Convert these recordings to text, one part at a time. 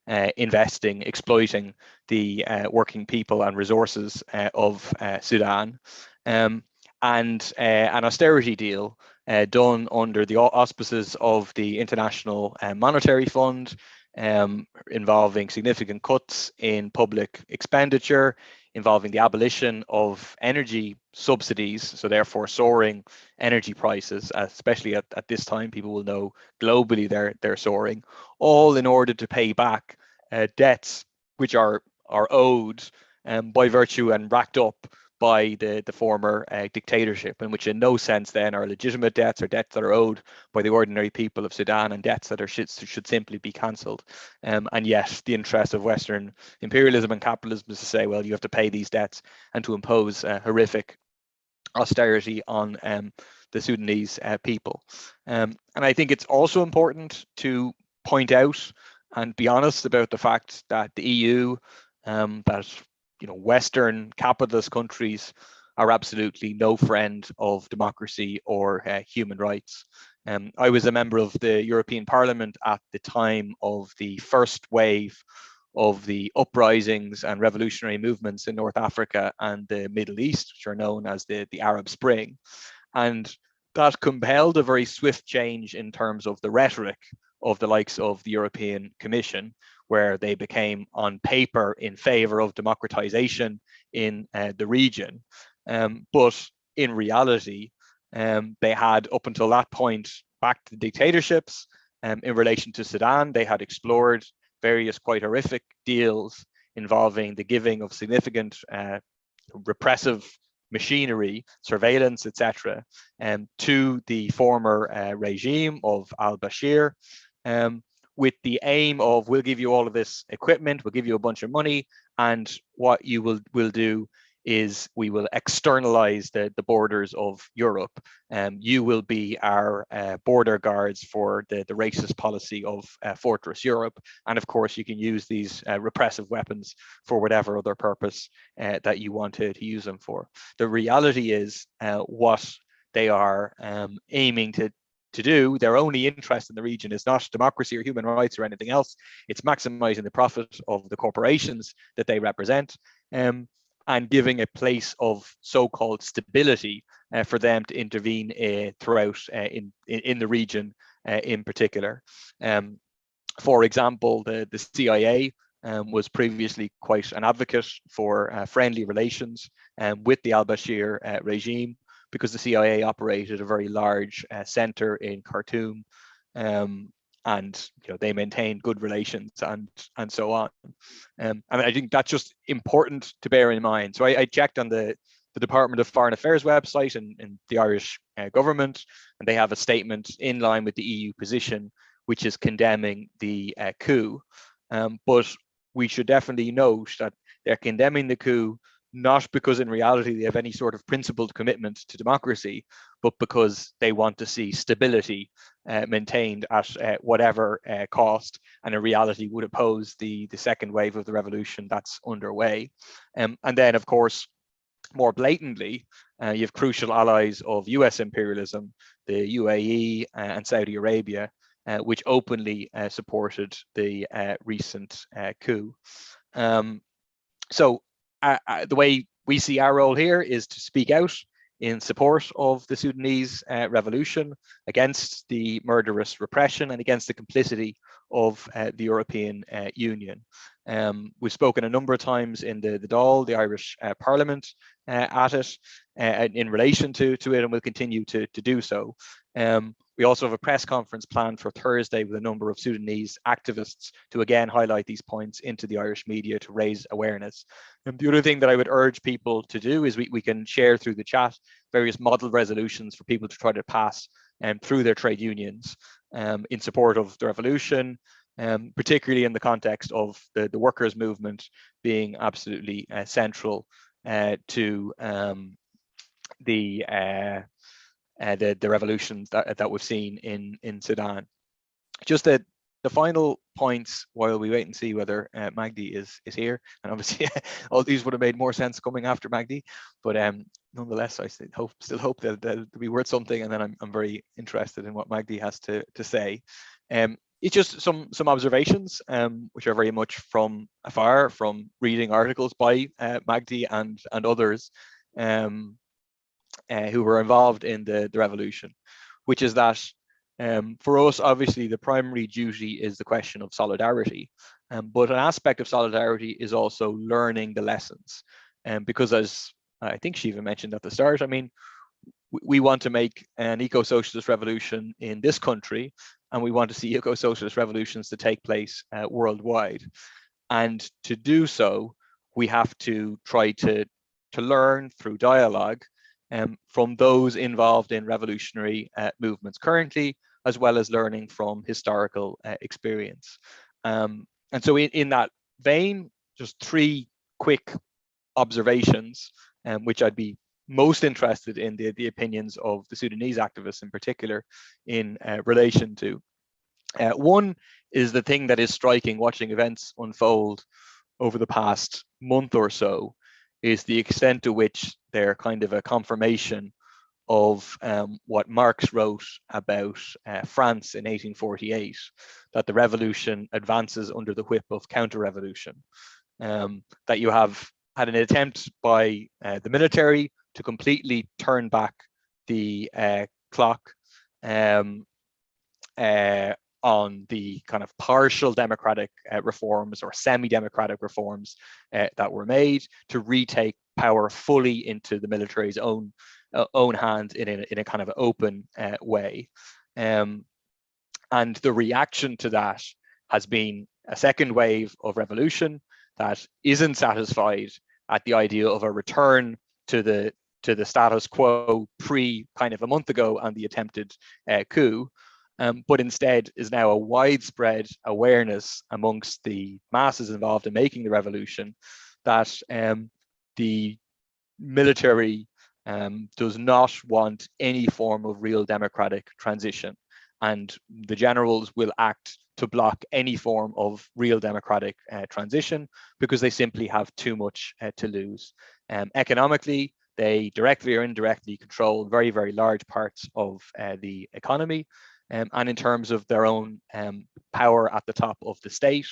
investing, exploiting the working people and resources of Sudan, and an austerity deal done under the auspices of the International Monetary Fund, involving significant cuts in public expenditure, involving the abolition of energy subsidies, so therefore soaring energy prices, especially at this time. People will know globally they're soaring, all in order to pay back debts which are owed by virtue and racked up by the former dictatorship, and which in no sense then are legitimate debts or debts that are owed by the ordinary people of Sudan, and debts that should simply be cancelled. And yet the interest of Western imperialism and capitalism is to say, well, you have to pay these debts and to impose horrific austerity on the Sudanese people. And I think it's also important to point out and be honest about the fact that the EU, that Western capitalist countries are absolutely no friend of democracy or human rights. I was a member of the European Parliament at the time of the first wave of the uprisings and revolutionary movements in North Africa and the Middle East, which are known as the Arab Spring. And that compelled a very swift change in terms of the rhetoric of the likes of the European Commission, where they became on paper in favor of democratization in the region. But in reality, they had up until that point backed the dictatorships. In relation to Sudan, they had explored various quite horrific deals involving the giving of significant repressive machinery, surveillance, etc., to the former regime of al-Bashir, with the aim of, we'll give you all of this equipment, we'll give you a bunch of money, and what you will do is we will externalize the borders of Europe. You will be our border guards for the racist policy of Fortress Europe. And of course, you can use these repressive weapons for whatever other purpose that you want to use them for. The reality is what they are aiming to do, their only interest in the region is not democracy or human rights or anything else. It's maximizing the profit of the corporations that they represent, and giving a place of so-called stability for them to intervene throughout in the region in particular. For example, the CIA was previously quite an advocate for friendly relations with the al-Bashir regime, because the CIA operated a very large center in Khartoum, and they maintained good relations and so on. And I think that's just important to bear in mind. So I checked on the Department of Foreign Affairs website and the Irish government, and they have a statement in line with the EU position, which is condemning the coup. But we should definitely note that they're condemning the coup not because in reality they have any sort of principled commitment to democracy, but because they want to see stability maintained at whatever cost, and in reality would oppose the second wave of the revolution that's underway. And then, of course, more blatantly, you have crucial allies of US imperialism, the UAE and Saudi Arabia, which openly supported the recent coup. So the way we see our role here is to speak out in support of the Sudanese revolution, against the murderous repression and against the complicity of the European Union. We've spoken a number of times in the Dáil, the Irish Parliament, at it in relation to it, and we'll continue to do so. We also have a press conference planned for Thursday with a number of Sudanese activists to again highlight these points into the Irish media to raise awareness. And the other thing that I would urge people to do is we can share through the chat various model resolutions for people to try to pass through their trade unions in support of the revolution, particularly in the context of the workers' movement being absolutely central to the revolutions that we've seen in Sudan. Just the final points while we wait and see whether Magdi is here, and obviously all these would have made more sense coming after Magdi, but nonetheless I still hope that they'll be worth something, and then I'm very interested in what Magdi has to say. it's just some observations, which are very much from afar, from reading articles by Magdi and others who were involved in the revolution, which is that for us, obviously, the primary duty is the question of solidarity, but an aspect of solidarity is also learning the lessons, because as I think she even mentioned at the start, I mean, we want to make an eco-socialist revolution in this country, and we want to see eco-socialist revolutions to take place worldwide. And to do so, we have to try to learn through dialogue from those involved in revolutionary movements currently, as well as learning from historical experience. And so in that vein, just three quick observations, which I'd be most interested in the opinions of the Sudanese activists in particular in relation to. One is the thing that is striking watching events unfold over the past month or so is the extent to which they're kind of a confirmation of what Marx wrote about France in 1848, that the revolution advances under the whip of counter-revolution, that you have had an attempt by the military to completely turn back the clock on the kind of partial democratic reforms or semi-democratic reforms that were made to retake power fully into the military's own hands in a kind of open way. And the reaction to that has been a second wave of revolution that isn't satisfied at the idea of a return to the status quo pre kind of a month ago and the attempted coup, but instead is now a widespread awareness amongst the masses involved in making the revolution that the military does not want any form of real democratic transition, and the generals will act to block any form of real democratic transition because they simply have too much to lose. Economically, they directly or indirectly control very, very large parts of the economy, and in terms of their own power at the top of the state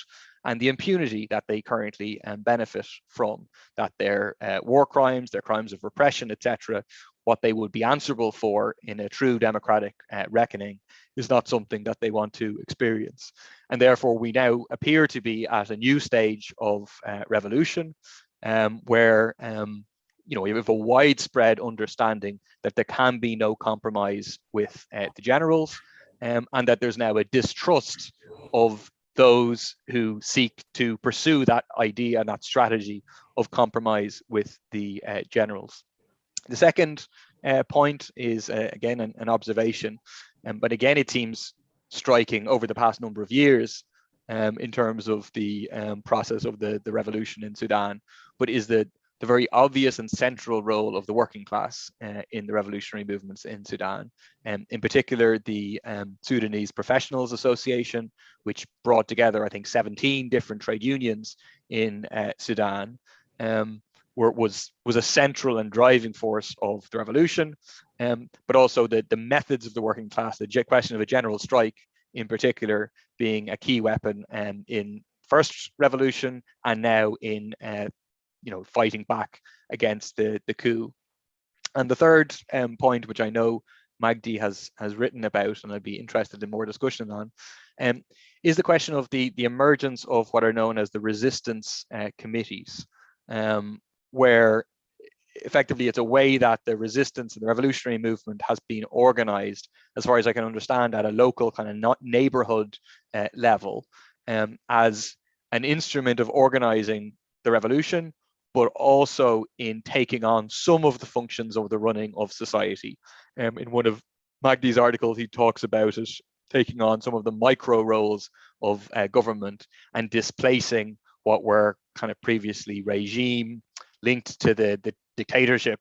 and the impunity that they currently benefit from, that their war crimes, their crimes of repression, etc., what they would be answerable for in a true democratic reckoning is not something that they want to experience. And therefore, we now appear to be at a new stage of revolution where we have a widespread understanding that there can be no compromise with the generals, and that there's now a distrust of those who seek to pursue that idea and that strategy of compromise with the generals. The second point is, again, an observation, but again, it seems striking over the past number of years in terms of the process of the revolution in Sudan, but is the very obvious and central role of the working class in the revolutionary movements in Sudan. In particular, the Sudanese Professionals Association, which brought together, I think, 17 different trade unions in Sudan, was a central and driving force of the revolution, but also the methods of the working class, the question of a general strike in particular being a key weapon in first revolution and now in fighting back against the coup. And the third point, which I know Magdi has written about, and I'd be interested in more discussion on, is the question of the emergence of what are known as the resistance committees, where effectively it's a way that the resistance and the revolutionary movement has been organized, as far as I can understand, at a local kind of not neighborhood level, as an instrument of organizing the revolution, but also in taking on some of the functions of the running of society. In one of Magdi's articles, he talks about it taking on some of the micro roles of government and displacing what were kind of previously regime linked to the dictatorship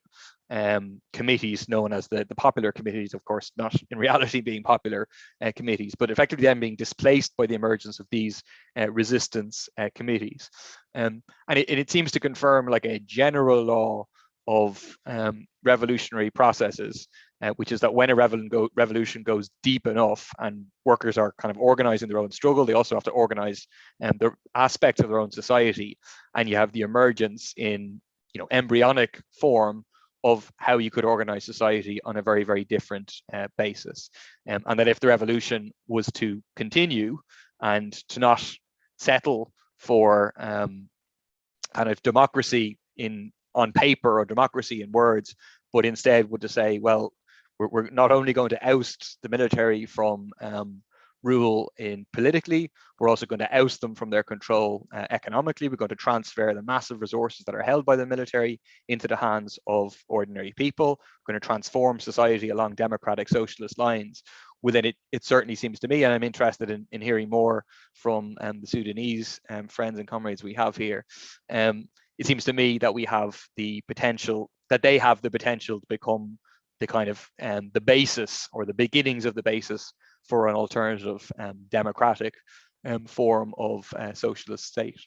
committees known as the popular committees, of course, not in reality being popular committees, but effectively them being displaced by the emergence of these resistance committees. And it seems to confirm like a general law of revolutionary processes, which is that when a revolution goes deep enough and workers are kind of organizing their own struggle, they also have to organize the aspects of their own society, and you have the emergence in embryonic form of how you could organize society on a very, very different basis. And that if the revolution was to continue and to not settle for kind of democracy on paper or democracy in words, but instead would to say, well, we're not only going to oust the military from rule in politically, we're also going to oust them from their control economically. We're going to transfer the massive resources that are held by the military into the hands of ordinary people. We're going to transform society along democratic socialist lines. Well, then it certainly seems to me, and I'm interested in hearing more from the Sudanese friends and comrades we have here. It seems to me that we have the potential, that they have the potential to become the kind of the basis or the beginnings of the basis for an alternative democratic form of socialist state.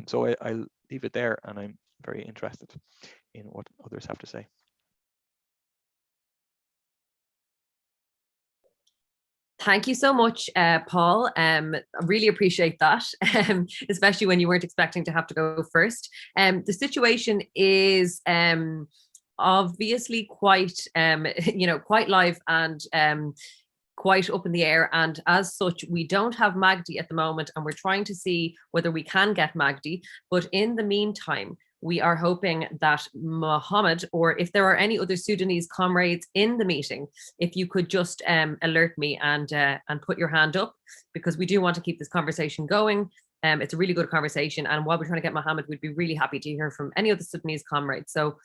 So I'll leave it there, and I'm very interested in what others have to say. Thank you so much, Paul. I really appreciate that, especially when you weren't expecting to have to go first. The situation is obviously quite, quite live and quite up in the air. And as such, we don't have Magdi at the moment, and we're trying to see whether we can get Magdi. But in the meantime, we are hoping that Mohammed, or if there are any other Sudanese comrades in the meeting, if you could just alert me and put your hand up, because we do want to keep this conversation going. It's a really good conversation. And while we're trying to get Mohammed, we'd be really happy to hear from any of the Sudanese comrades. So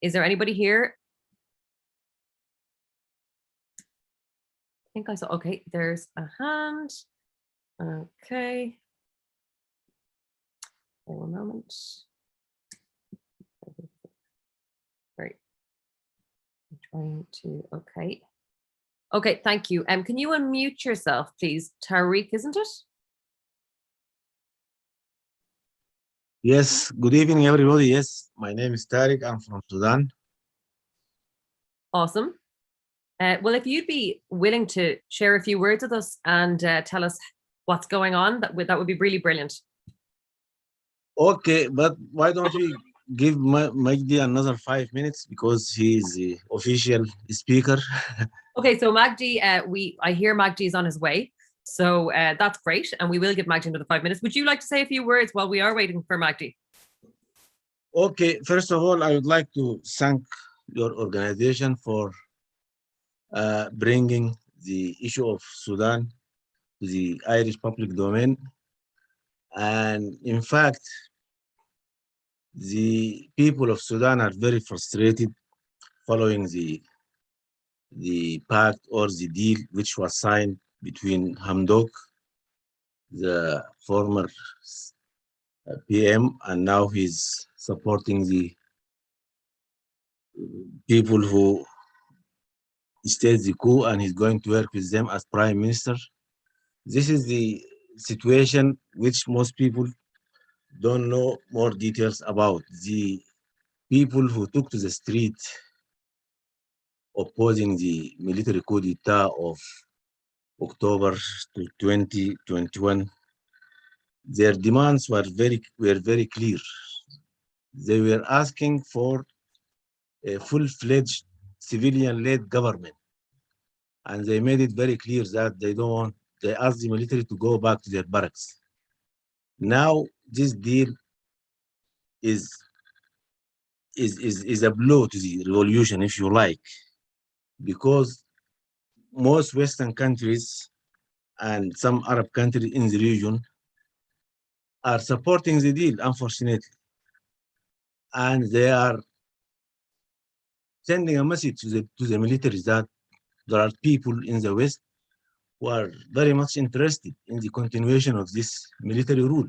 is there anybody here? I think I saw, okay, there's a hand. Okay. One moment. Right. I'm trying to, okay. Okay, thank you. Can you unmute yourself, please? Tariq, isn't it? Yes, good evening, everybody. Yes, my name is Tariq. I'm from Sudan. Awesome. Well, if you'd be willing to share a few words with us and tell us what's going on, that would be really brilliant. Okay, but why don't we give Magdi another 5 minutes, because he is the official speaker. Okay, so Magdi, I hear Magdi is on his way. So that's great. And we will give Magdi another 5 minutes. Would you like to say a few words while we are waiting for Magdi? Okay, first of all, I would like to thank your organization for bringing the issue of Sudan to the Irish public domain. And in fact, the people of Sudan are very frustrated following the pact or the deal which was signed between Hamdok, the former PM, and now he's supporting the people who staged the coup, and he's going to work with them as prime minister. This is the situation which most people don't know more details about. The people who took to the street opposing the military coup d'etat of October 2021, their demands were very clear. They were asking for a full-fledged civilian-led government, and they made it very clear that they don't want. They asked the military to go back to their barracks. Now this deal is a blow to the revolution, if you like, because most Western countries and some Arab countries in the region are supporting the deal, unfortunately. And they are sending a message to the military that there are people in the West who are very much interested in the continuation of this military rule,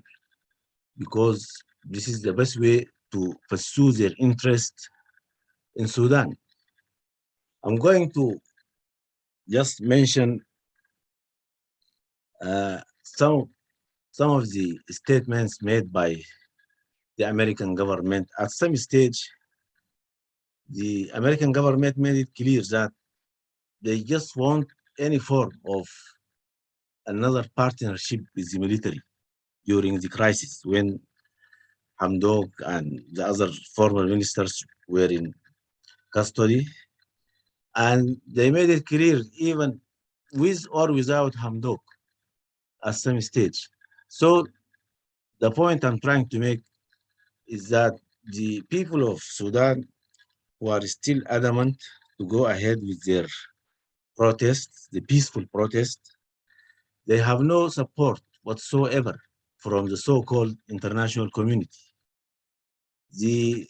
because this is the best way to pursue their interest in Sudan. I'm going to just mention some of the statements made by the American government. At some stage, the American government made it clear that they just want any form of another partnership with the military during the crisis when Hamdok and the other former ministers were in custody. And they made it clear, even with or without Hamdok at some stage. So the point I'm trying to make is that the people of Sudan who are still adamant to go ahead with their protests, the peaceful protest, they have no support whatsoever from the so-called international community. The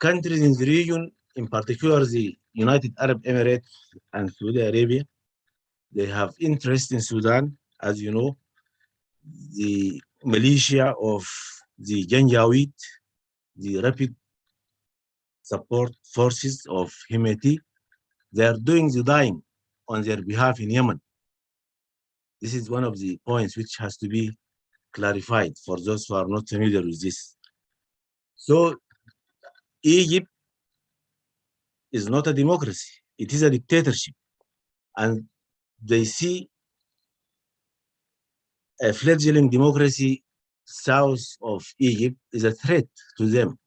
countries in the region, in particular the United Arab Emirates and Saudi Arabia, they have interest in Sudan, as you know. The militia of the Janjaweed, the rapid support forces of Hemeti, they are doing the dying on their behalf in Yemen. This is one of the points which has to be clarified for those who are not familiar with this. So Egypt is not a democracy, it is a dictatorship. And they see a fledgling democracy south of Egypt is a threat to them.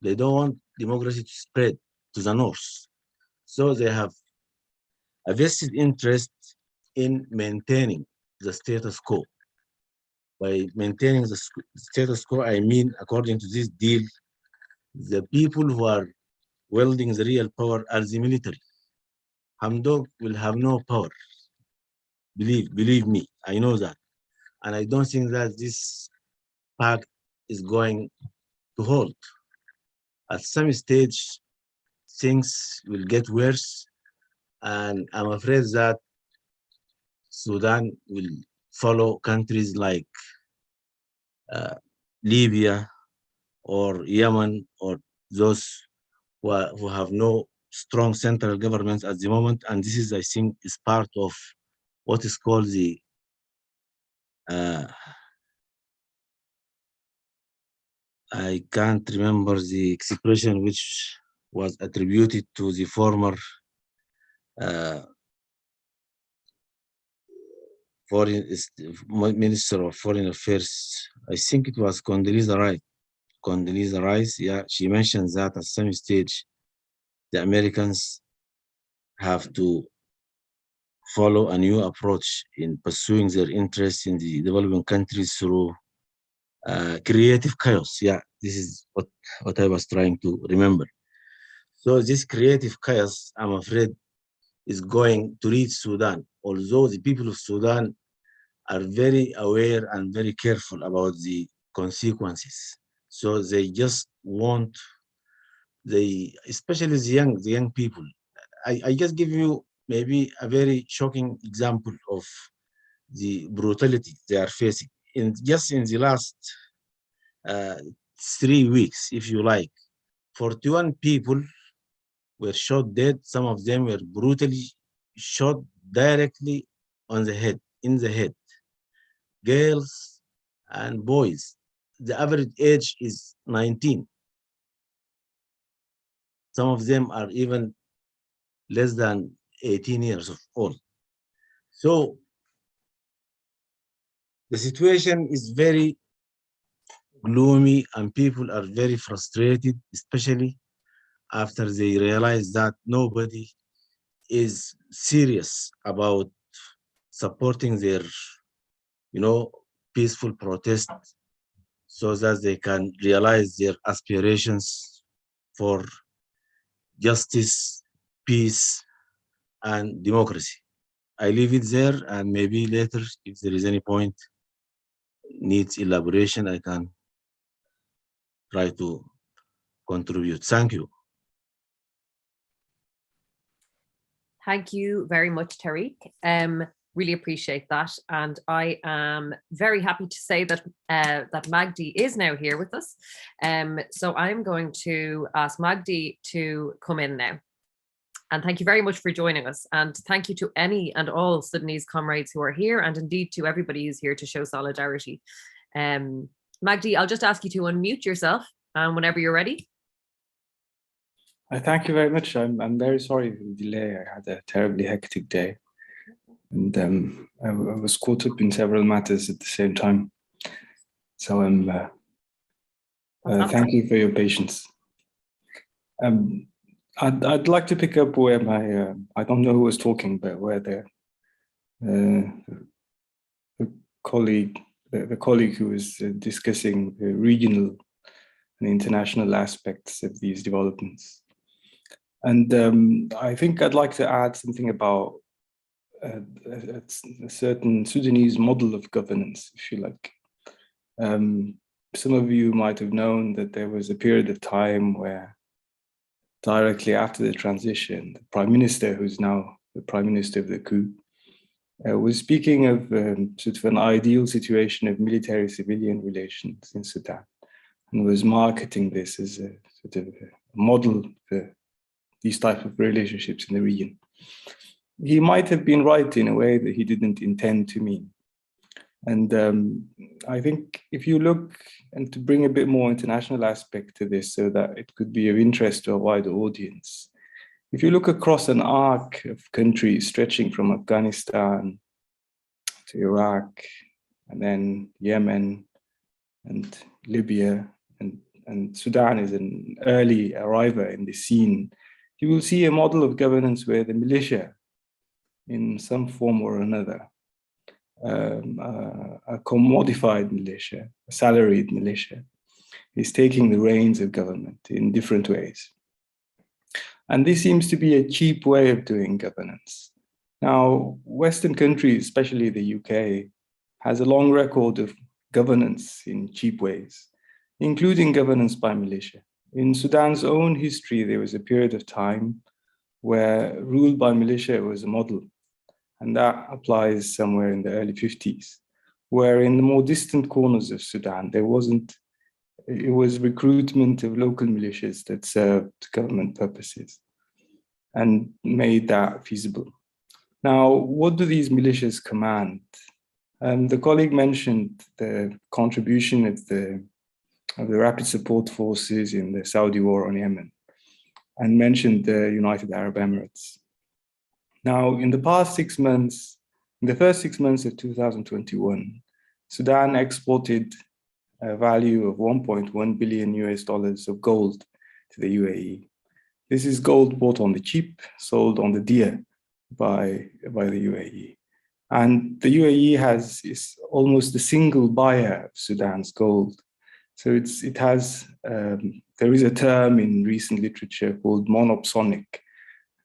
They don't want democracy to spread to the north. So they have a vested interest in maintaining the status quo. By maintaining the status quo, I mean, according to this deal, the people who are wielding the real power are the military. Hamdok will have no power. Believe me, I know that. And I don't think that this pact is going to hold. At some stage, things will get worse. And I'm afraid that Sudan will follow countries like Libya or Yemen or those who have no strong central governments at the moment. And this is, I think, is part of what is called the I can't remember the expression which was attributed to the former foreign minister of foreign affairs. I think it was Condoleezza Rice. Condoleezza Rice, yeah, she mentioned that at some stage the Americans have to follow a new approach in pursuing their interests in the developing countries through creative chaos. Yeah, this is what I was trying to remember. So this creative chaos, I'm afraid, is going to reach Sudan, although the people of Sudan are very aware and very careful about the consequences. So they just want, especially the young people. I just give you maybe a very shocking example of the brutality they are facing. Just in the last 3 weeks, if you like, 41 people were shot dead. Some of them were brutally shot directly on the head, in the head. Girls and boys. The average age is 19. Some of them are even less than 18 years of old. So the situation is very gloomy and people are very frustrated, especially after they realize that nobody is serious about supporting their, peaceful protest so that they can realize their aspirations for justice, peace, and democracy. I leave it there, and maybe later, if there is any point needs elaboration, I can try to contribute. Thank you. Thank you very much, Tariq. Really appreciate that. And I am very happy to say that that Magdi is now here with us. So I'm going to ask Magdi to come in now. And thank you very much for joining us. And thank you to any and all Sudanese comrades who are here, and indeed to everybody who's here to show solidarity. Magdi, I'll just ask you to unmute yourself whenever you're ready. Thank you very much. I'm very sorry for the delay. I had a terribly hectic day, and I was caught up in several matters at the same time. So thank you for your patience. I'd like to pick up where my I don't know who was talking, but where the colleague who was discussing the regional and international aspects of these developments. And I think I'd like to add something about a certain Sudanese model of governance, if you like. Some of you might have known that there was a period of time where directly after the transition, the Prime Minister, who's now the Prime Minister of the coup, was speaking of sort of an ideal situation of military-civilian relations in Sudan, and was marketing this as a sort of a model for these type of relationships in the region. He might have been right in a way that he didn't intend to mean. And I think if you look, and to bring a bit more international aspect to this so that it could be of interest to a wider audience, if you look across an arc of countries stretching from Afghanistan to Iraq, and then Yemen and Libya, and Sudan is an early arriver in the scene, you will see a model of governance where the militia, in some form or another, a commodified militia, a salaried militia, is taking the reins of government in different ways. And this seems to be a cheap way of doing governance. Now, Western countries, especially the UK, has a long record of governance in cheap ways, including governance by militia. In Sudan's own history, there was a period of time where rule by militia was a model, and that applies somewhere in the early 50s, where in the more distant corners of Sudan, it was recruitment of local militias that served government purposes and made that feasible. Now, what do these militias command? The colleague mentioned the contribution of the rapid support forces in the Saudi war on Yemen, and mentioned the United Arab Emirates. Now, in the past 6 months, in the first 6 months of 2021, Sudan exported a value of $1.1 billion of gold to the UAE. This is gold bought on the cheap, sold on the dear by the UAE. And the UAE is almost the single buyer of Sudan's gold. So there is a term in recent literature called monopsonic,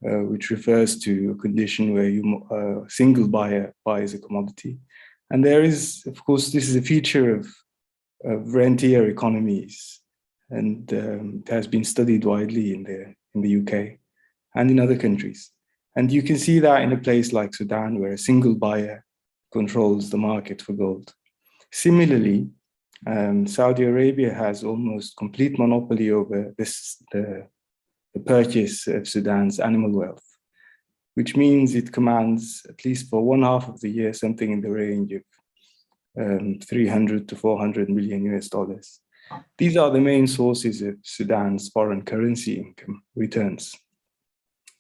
which refers to a condition where a single buyer buys a commodity. And there is, of course, this is a feature of rentier economies, and it has been studied widely in the UK and in other countries. And you can see that in a place like Sudan, where a single buyer controls the market for gold. Similarly, Saudi Arabia has almost complete monopoly over the purchase of Sudan's animal wealth, which means it commands, at least for one half of the year, something in the range of 300 to 400 million US dollars. These are the main sources of Sudan's foreign currency income returns.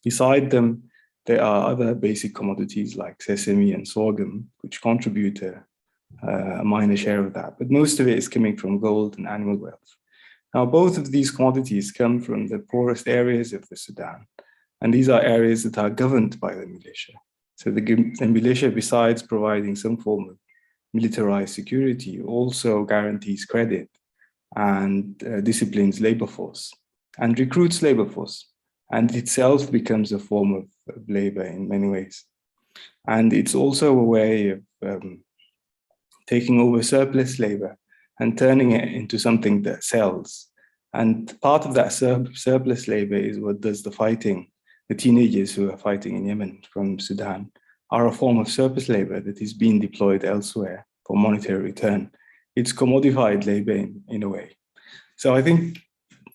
Beside them, there are other basic commodities like sesame and sorghum, which contribute a minor share of that, but most of it is coming from gold and animal wealth. Now, both of these commodities come from the poorest areas of the Sudan, and these are areas that are governed by the militia. So the militia, besides providing some form of militarized security, also guarantees credit and disciplines labor force and recruits labor force, and itself becomes a form of labor in many ways. And it's also a way of taking over surplus labor and turning it into something that sells. And part of that surplus labor is what does the fighting. The teenagers who are fighting in Yemen from Sudan are a form of surplus labor that is being deployed elsewhere for monetary return. It's commodified labor in a way. So I think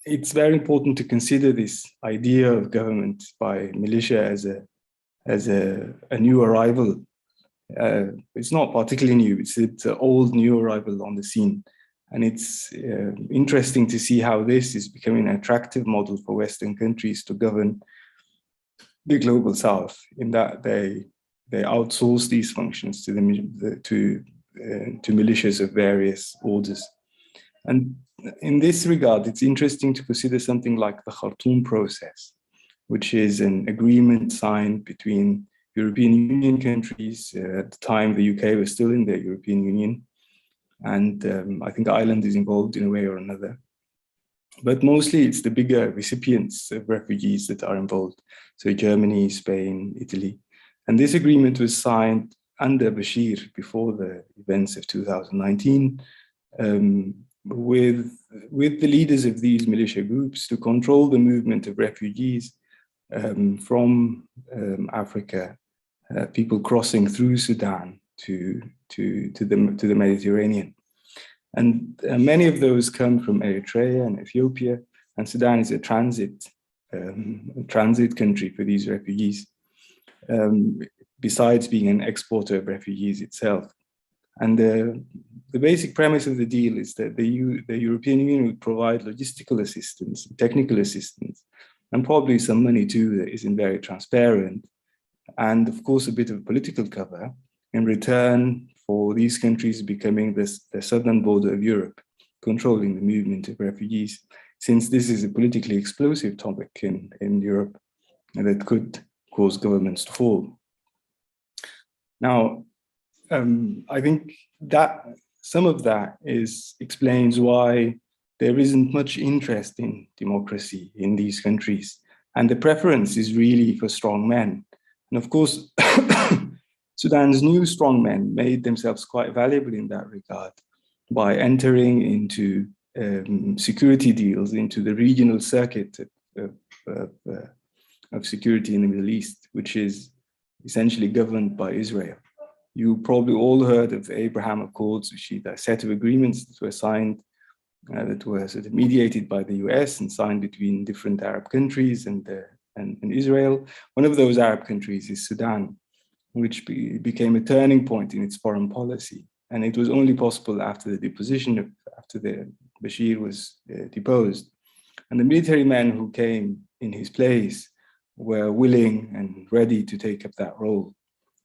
it's very important to consider this idea of government by militia as a new arrival. It's not particularly new, it's an old new arrival on the scene. And it's interesting to see how this is becoming an attractive model for Western countries to govern the global South, in that they outsource these functions to militias of various orders. And in this regard, it's interesting to consider something like the Hartoon Process, which is an agreement signed between European Union countries. At the time, the UK was still in the European Union, and I think Ireland is involved in a way or another. But mostly it's the bigger recipients of refugees that are involved. So Germany, Spain, Italy. And this agreement was signed under Bashir before the events of 2019, with the leaders of these militia groups to control the movement of refugees from Africa, people crossing through Sudan to the Mediterranean. And many of those come from Eritrea and Ethiopia, and Sudan is a transit country for these refugees, besides being an exporter of refugees itself. And the basic premise of the deal is that the European Union would provide logistical assistance, technical assistance, and probably some money too that isn't very transparent, and of course a bit of political cover in return for these countries becoming the southern border of Europe, controlling the movement of refugees, since this is a politically explosive topic in Europe that could cause governments to fall. Now, I think that some of that explains why there isn't much interest in democracy in these countries, and the preference is really for strong men. And of course, Sudan's new strongmen made themselves quite valuable in that regard by entering into security deals into the regional circuit of security in the Middle East, which is essentially governed by Israel. You probably all heard of the Abraham Accords, which is a set of agreements that were signed, that were sort of mediated by the US and signed between different Arab countries and Israel. One of those Arab countries is Sudan, which became a turning point in its foreign policy. And it was only possible after the deposition, after Bashir was deposed. And the military men who came in his place were willing and ready to take up that role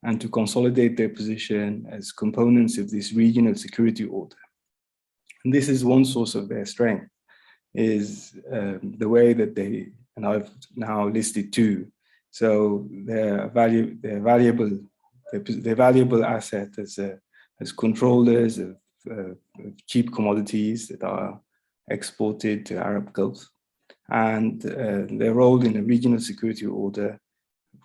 and to consolidate their position as components of this regional security order. And this is one source of their strength, is the way that they, and I've now listed two. So their valuable asset as controllers of cheap commodities that are exported to Arab Gulf, and their role in a regional security order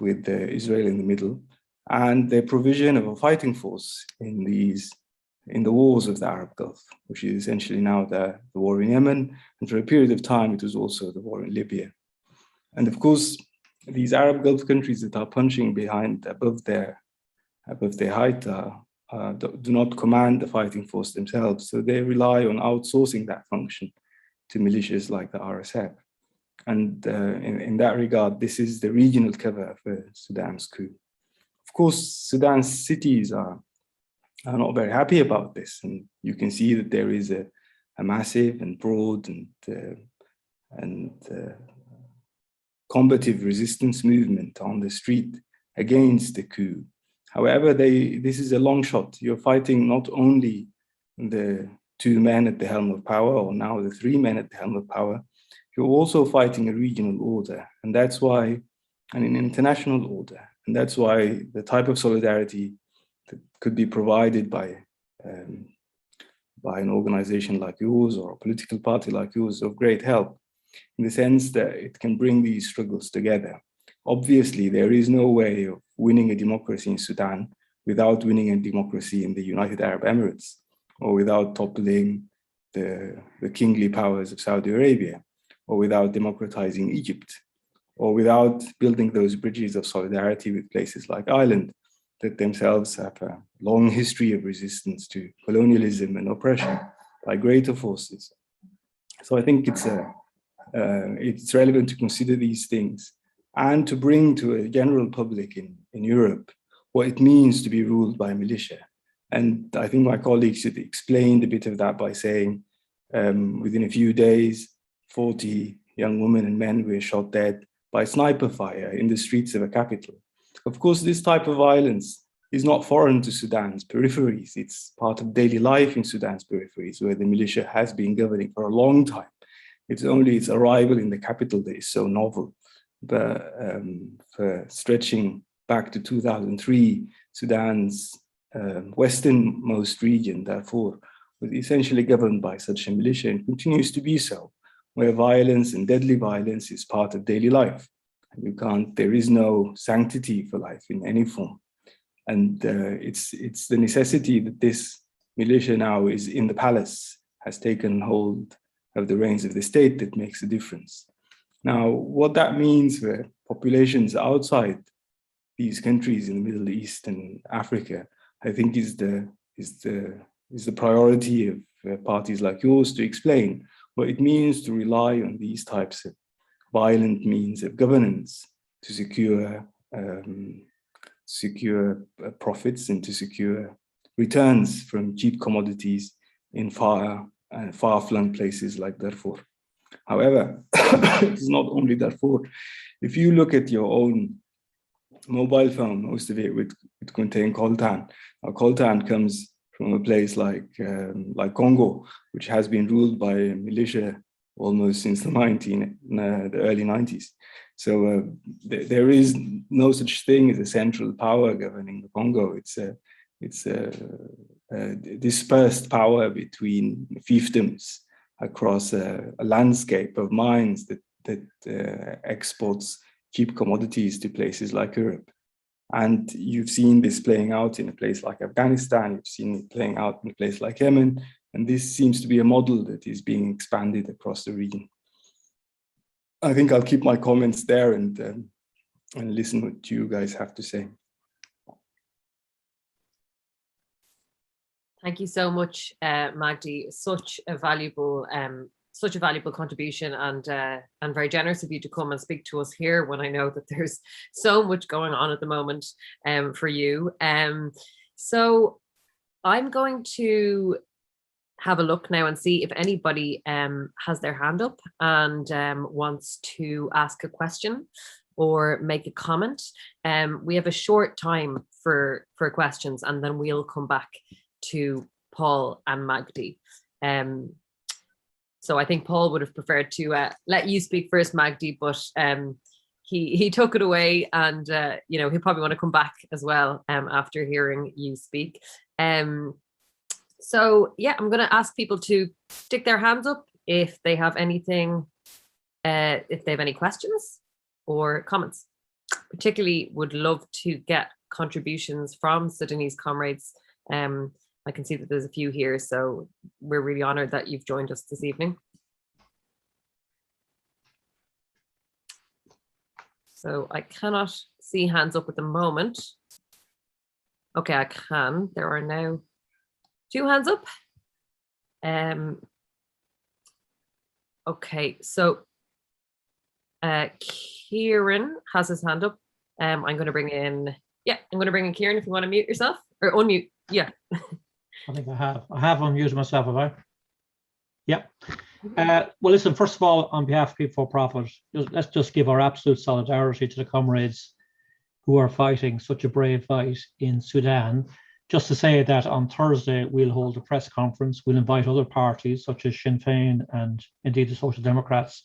with Israel in the middle, and their provision of a fighting force in the wars of the Arab Gulf, which is essentially now the war in Yemen, and for a period of time it was also the war in Libya. And of course, these Arab Gulf countries that are punching above their height do not command the fighting force themselves, so they rely on outsourcing that function to militias like the RSF. And in that regard, this is the regional cover for Sudan's coup. Of course, Sudan's cities are not very happy about this, and you can see that there is a massive and broad and combative resistance movement on the street against the coup. However, this is a long shot. You're fighting not only the two men at the helm of power, or now the three men at the helm of power, you're also fighting a regional order, and that's why, and an international order, and that's why the type of solidarity that could be provided by an organization like yours or a political party like yours is of great help, in the sense that it can bring these struggles together. Obviously, there is no way of winning a democracy in Sudan without winning a democracy in the United Arab Emirates, or without toppling the kingly powers of Saudi Arabia, or without democratizing Egypt, or without building those bridges of solidarity with places like Ireland, that themselves have a long history of resistance to colonialism and oppression by greater forces. So I think it's relevant to consider these things and to bring to a general public in Europe what it means to be ruled by a militia. And I think my colleagues should explain a bit of that by saying Within a few days, 40 young women and men were shot dead by sniper fire in the streets of a capital. Of course, this type of violence is not foreign to Sudan's peripheries. It's part of daily life in Sudan's peripheries, where the militia has been governing for a long time. It's only its arrival in the capital that is so novel. But for stretching back to 2003, Sudan's westernmost region, Darfur, was essentially governed by such a militia and continues to be so, where violence and deadly violence is part of daily life. There is no sanctity for life in any form. And it's the necessity that this militia now is in the palace, has taken hold of the reins of the state, that makes a difference. Now, what that means for populations outside these countries in the Middle East and Africa, I think is the priority of parties like yours to explain what it means to rely on these types of violent means of governance to secure profits and to secure returns from cheap commodities in far-flung places like Darfur. However, it's not only Darfur. If you look at your own mobile phone, most of it would contain coltan. Now, coltan comes from a place like Congo, which has been ruled by a militia almost since the early 90s. So there is no such thing as a central power governing the Congo. It's a dispersed power between fiefdoms across a landscape of mines that exports cheap commodities to places like Europe. And you've seen this playing out in a place like Afghanistan, you've seen it playing out in a place like Yemen, and this seems to be a model that is being expanded across the region. I think I'll keep my comments there and listen what you guys have to say. Thank you so much, Magdi. Such a valuable contribution, and very generous of you to come and speak to us here when I know that there's so much going on at the moment for you. So I'm going to have a look now and see if anybody has their hand up and wants to ask a question or make a comment. We have a short time for questions, and then we'll come back to Paul and Magdi. So I think Paul would have preferred to let you speak first, Magdi, but he took it away, and he'll probably want to come back as well after hearing you speak. So yeah, I'm going to ask people to stick their hands up if they have anything, if they have any questions or comments. Particularly would love to get contributions from Sudanese comrades. I can see that there's a few here, so we're really honored that you've joined us this evening. So I cannot see hands up at the moment. Okay, I can. There are now 2 hands up. Okay, so Kieran has his hand up. I'm going to bring in Kieran if you want to mute yourself or unmute. Yeah. I think I have unmuted myself, have I? Yeah. Well, listen, first of all, on behalf of People for Profit, let's just give our absolute solidarity to the comrades who are fighting such a brave fight in Sudan. Just to say that on Thursday, we'll hold a press conference. We'll invite other parties such as Sinn Féin and indeed the Social Democrats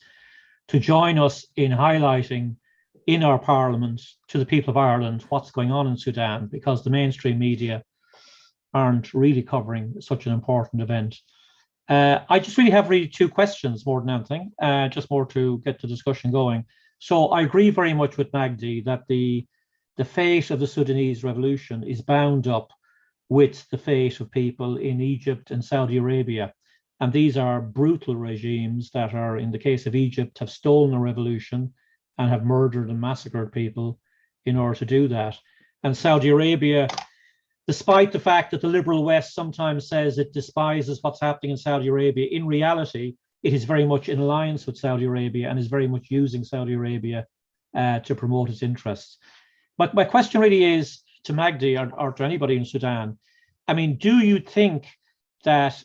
to join us in highlighting in our parliament to the people of Ireland what's going on in Sudan, because the mainstream media aren't really covering such an important event. I just really have 2 questions more than anything, just more to get the discussion going. So I agree very much with Magdi that the fate of the Sudanese revolution is bound up with the fate of people in Egypt and Saudi Arabia. And these are brutal regimes that are, in the case of Egypt, have stolen a revolution and have murdered and massacred people in order to do that. And Saudi Arabia, despite the fact that the liberal West sometimes says it despises what's happening in Saudi Arabia, in reality, it is very much in alliance with Saudi Arabia and is very much using Saudi Arabia to promote its interests. But my question really is to Magdi or to anybody in Sudan. I mean, do you think that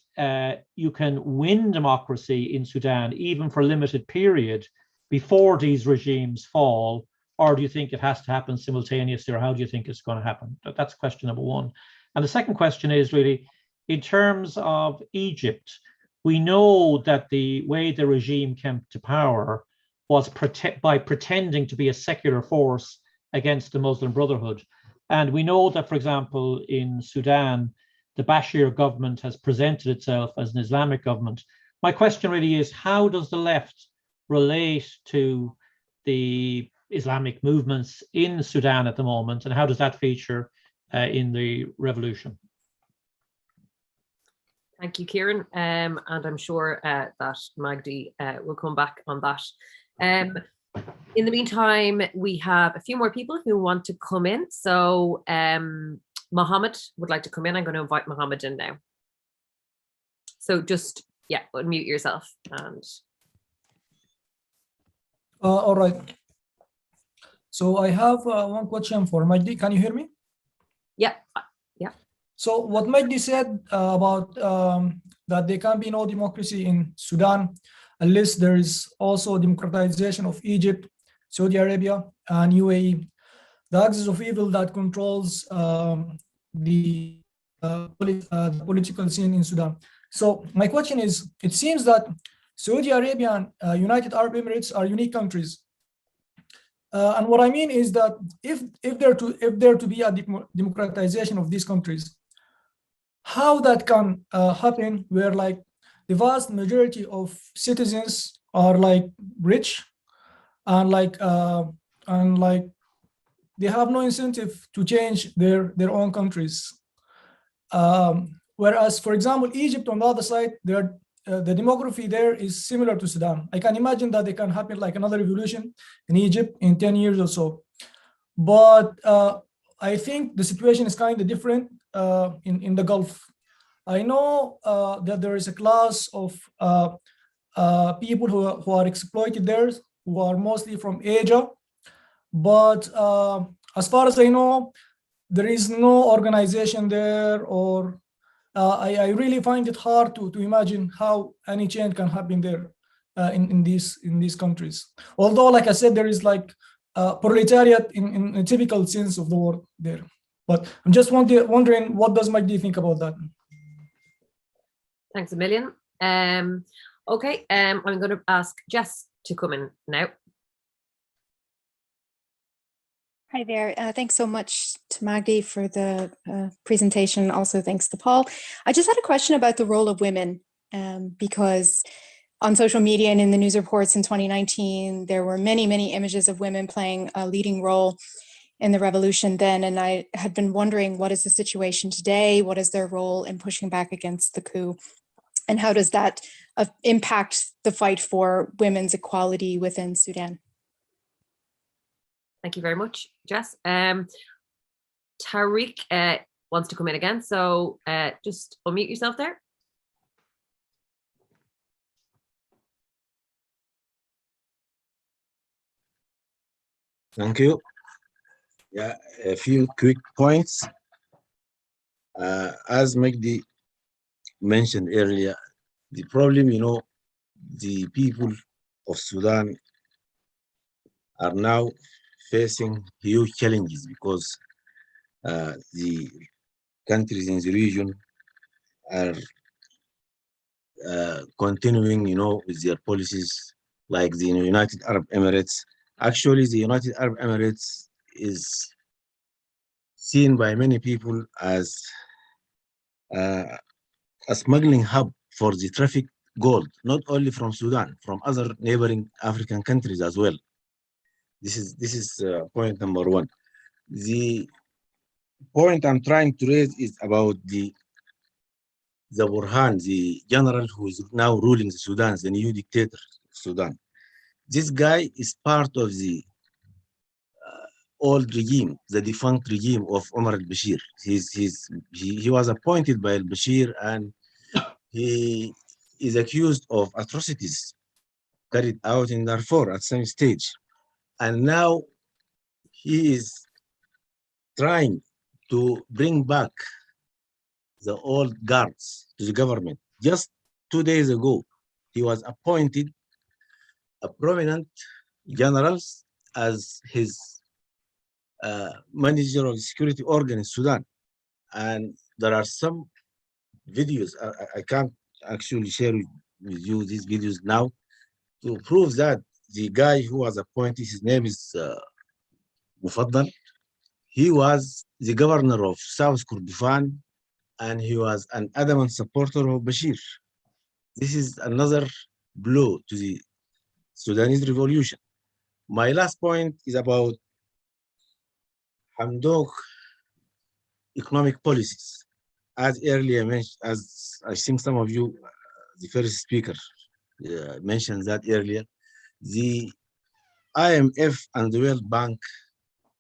you can win democracy in Sudan, even for a limited period, before these regimes fall? Or do you think it has to happen simultaneously, or how do you think it's going to happen? That's question number one. And the second question is really, in terms of Egypt, we know that the way the regime came to power was by pretending to be a secular force against the Muslim Brotherhood. And we know that, for example, in Sudan, the Bashir government has presented itself as an Islamic government. My question really is, how does the left relate to the Islamic movements in Sudan at the moment, and how does that feature in the revolution? Thank you, Kieran. And I'm sure that Magdi will come back on that. In the meantime, we have a few more people who want to come in. So Mohammed would like to come in. I'm going to invite Mohammed in now. So just, yeah, unmute yourself. And all right. So I have one question for Magdi. Can you hear me? Yeah. So what Magdi said about that there can be no democracy in Sudan unless there is also democratization of Egypt, Saudi Arabia, and UAE, the axis of evil that controls the political scene in Sudan. So my question is, it seems that Saudi Arabia and United Arab Emirates are unique countries. And what I mean is that if there to be a democratization of these countries, how that can happen where like the vast majority of citizens are like rich and like they have no incentive to change their own countries. Whereas, for example, Egypt on the other side, the demography there is similar to Sudan. I can imagine that they can happen like another revolution in Egypt in 10 years or so. But I think the situation is kind of different in the Gulf. I know that there is a class of people who are exploited there, who are mostly from Asia. But as far as I know, there is no organization there, or I really find it hard to imagine how any change can happen there in these countries. Although, like I said, there is like proletariat in a typical sense of the word there. But I'm just wondering, what does Magdi think about that? thanks a million. Okay, I'm going to ask Jess to come in now. Hi there. Thanks so much to Magdi for the presentation. Also, thanks to Paul. I just had a question about the role of women, because on social media and in the news reports in 2019, there were many, many images of women playing a leading role in the revolution then. And I had been wondering, what is the situation today? What is their role in pushing back against the coup? And how does that impact the fight for women's equality within Sudan? Thank you very much, Jess. Tariq wants to come in again. So just unmute yourself there. Thank you. Yeah, a few quick points. As Magdi mentioned earlier, the problem, the people of Sudan are now facing huge challenges because the countries in the region are continuing, with their policies, like the United Arab Emirates. Actually, the United Arab Emirates is seen by many people as a smuggling hub for the traffic gold, not only from Sudan, from other neighboring African countries as well. This is point number one. The point I'm trying to raise is about the Burhan, the general who is now ruling the Sudan, the new dictator of Sudan. This guy is part of the old regime, the defunct regime of Omar al-Bashir. He was appointed by al-Bashir, and he is accused of atrocities carried out in Darfur at some stage. And now he is trying to bring back the old guards to the government. Just 2 days ago, he was appointed a prominent generals as his manager of the security organ in Sudan. And there are some videos, I can't actually share with you these videos now, to prove that the guy who was appointed, his name is Mufaddal, he was the governor of South Kurdistan, and he was an adamant supporter of Bashir. This is another blow to the Sudanese revolution. My last point is about Hamdok economic policies. As earlier mentioned, as I think some of you, the first speaker mentioned that earlier, the IMF and the World Bank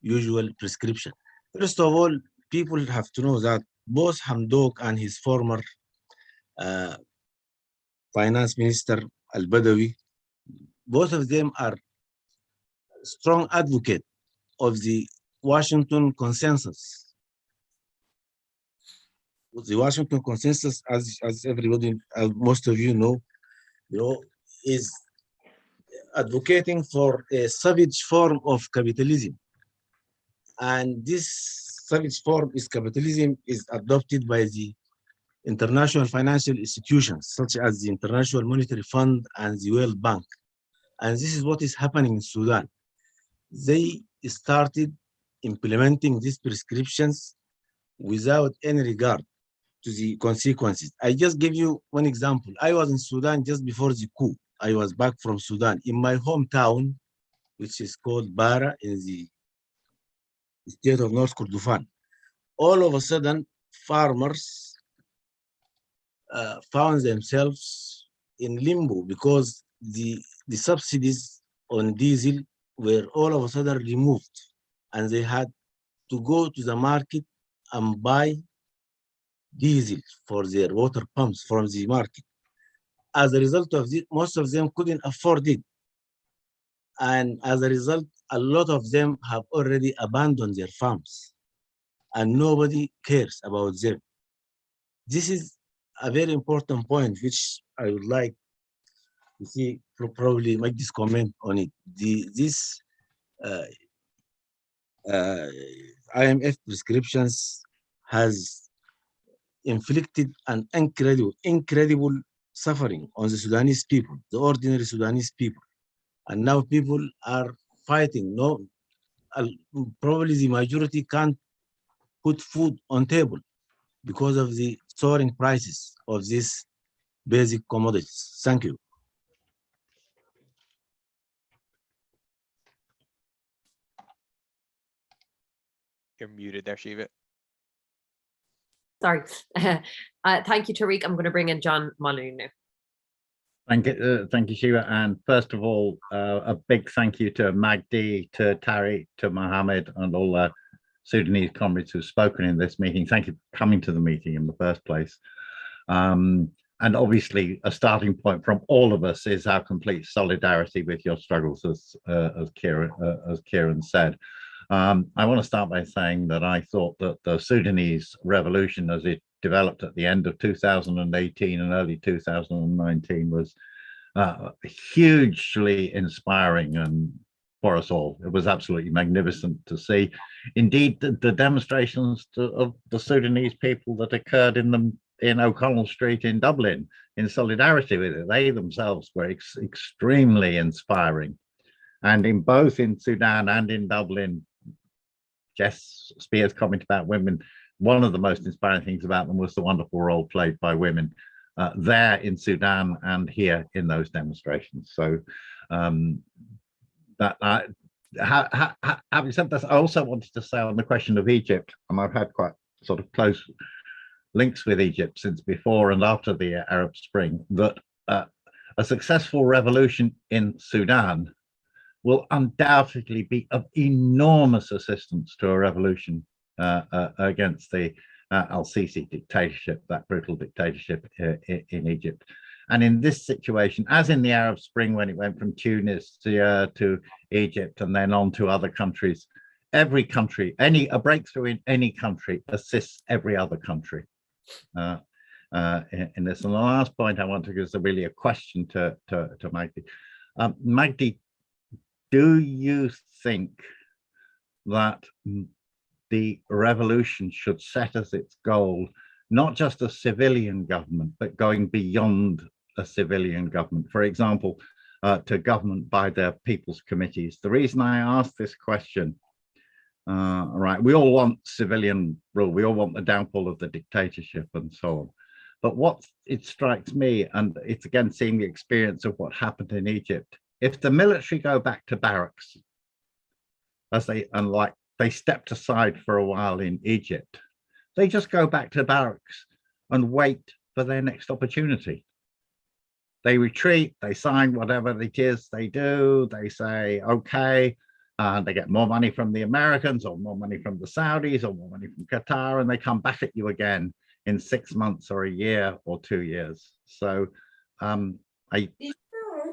usual prescription. First of all, people have to know that both Hamdok and his former finance minister Al-Badawi, both of them are strong advocate of the Washington consensus. The Washington consensus, as everybody, as most of you know, is advocating for a savage form of capitalism. And this savage form is capitalism is adopted by the international financial institutions, such as the International Monetary Fund and the World Bank. And this is what is happening in Sudan. They started implementing these prescriptions without any regard to the consequences. I just give you one example. I was in Sudan just before the coup. I was back from Sudan in my hometown, which is called Bara in the state of North Kordofan. All of a sudden, farmers found themselves in limbo because the subsidies on diesel were all of a sudden removed, and they had to go to the market and buy diesel for their water pumps from the market. As a result of this, most of them couldn't afford it. And as a result, a lot of them have already abandoned their farms and nobody cares about them. This is a very important point, which I would like to see, probably make this comment on it. This IMF prescriptions has inflicted an incredible suffering on the Sudanese people, the ordinary Sudanese people. And now people are fighting. No, probably the majority can't put food on table because of the soaring prices of these basic commodities. Thank you. You're muted there, Shiva. Sorry. Thank you, Tariq. I'm going to bring in John Mulloon now. Thank you, Shiva. And first of all, a big thank you to Magdi, to Tariq, to Mohammed, and all the Sudanese comrades who've spoken in this meeting. Thank you for coming to the meeting in the first place. And obviously, a starting point from all of us is our complete solidarity with your struggles, as Kieran said. I want to start by saying that I thought that the Sudanese revolution, as it developed at the end of 2018 and early 2019, was hugely inspiring and for us all. It was absolutely magnificent to see. Indeed, the demonstrations of the Sudanese people that occurred in O'Connell Street in Dublin in solidarity with it, they themselves were extremely inspiring. And in both in Sudan and in Dublin, Jess Spears' comment about women, one of the most inspiring things about them was the wonderful role played by women there in Sudan and here in those demonstrations. So having said this, I also wanted to say on the question of Egypt, and I've had quite sort of close links with Egypt since before and after the Arab Spring, that a successful revolution in Sudan will undoubtedly be of enormous assistance to a revolution against the al-Sisi dictatorship, that brutal dictatorship in Egypt. And in this situation, as in the Arab Spring, when it went from Tunisia to Egypt and then on to other countries, every country, a breakthrough in any country assists every other country. in this. And the last point I want to give is really a question to Magdi. Magdi, do you think that the revolution should set as its goal not just a civilian government, but going beyond a civilian government? For example, to government by their people's committees. The reason I ask this question, right, we all want civilian rule, we all want the downfall of the dictatorship and so on. But what it strikes me, and it's again seeing the experience of what happened in Egypt, if the military go back to barracks, as they stepped aside for a while in Egypt, they just go back to barracks and wait for their next opportunity. They retreat, they sign whatever it is they do, they say, okay, they get more money from the Americans or more money from the Saudis or more money from Qatar, and they come back at you again in 6 months or a year or 2 years. So I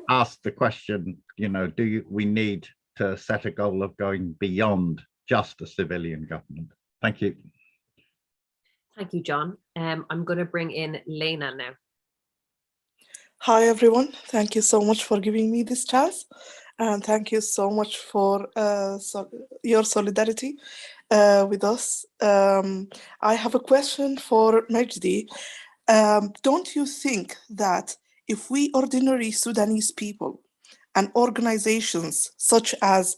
asked the question, you know, we need to set a goal of going beyond just a civilian government? Thank you. Thank you, John. I'm going to bring in Lena now. Hi, everyone. Thank you so much for giving me this chance. And thank you so much for your solidarity with us. I have a question for Majdi. Don't you think that if we ordinary Sudanese people and organizations such as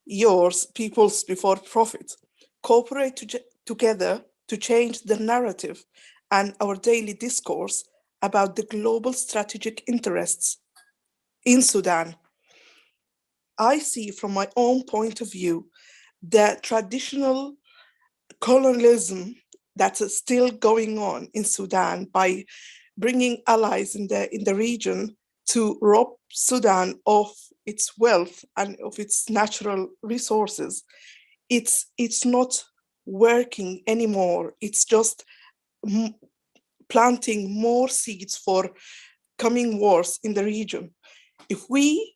yours, Peoples Before Profit, cooperate together to change the narrative and our daily discourse about the global strategic interests in Sudan? I see from my own point of view the traditional colonialism that's still going on in Sudan by bringing allies in the region to rob Sudan of its wealth and of its natural resources. It's not working anymore. It's just planting more seeds for coming wars in the region. If we,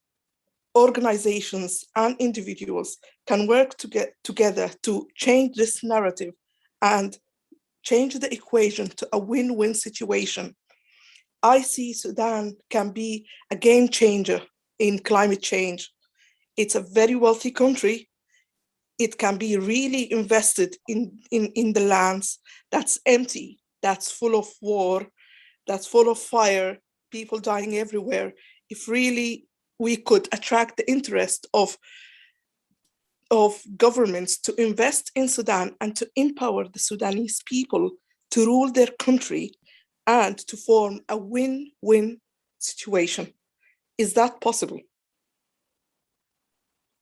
organizations and individuals, can work together to change this narrative and change the equation to a win-win situation, I see Sudan can be a game changer in climate change. It's a very wealthy country. It can be really invested in the lands that's empty, that's full of war, that's full of fire, people dying everywhere. If really we could attract the interest of governments to invest in Sudan and to empower the Sudanese people to rule their country and to form a win-win situation. Is that possible?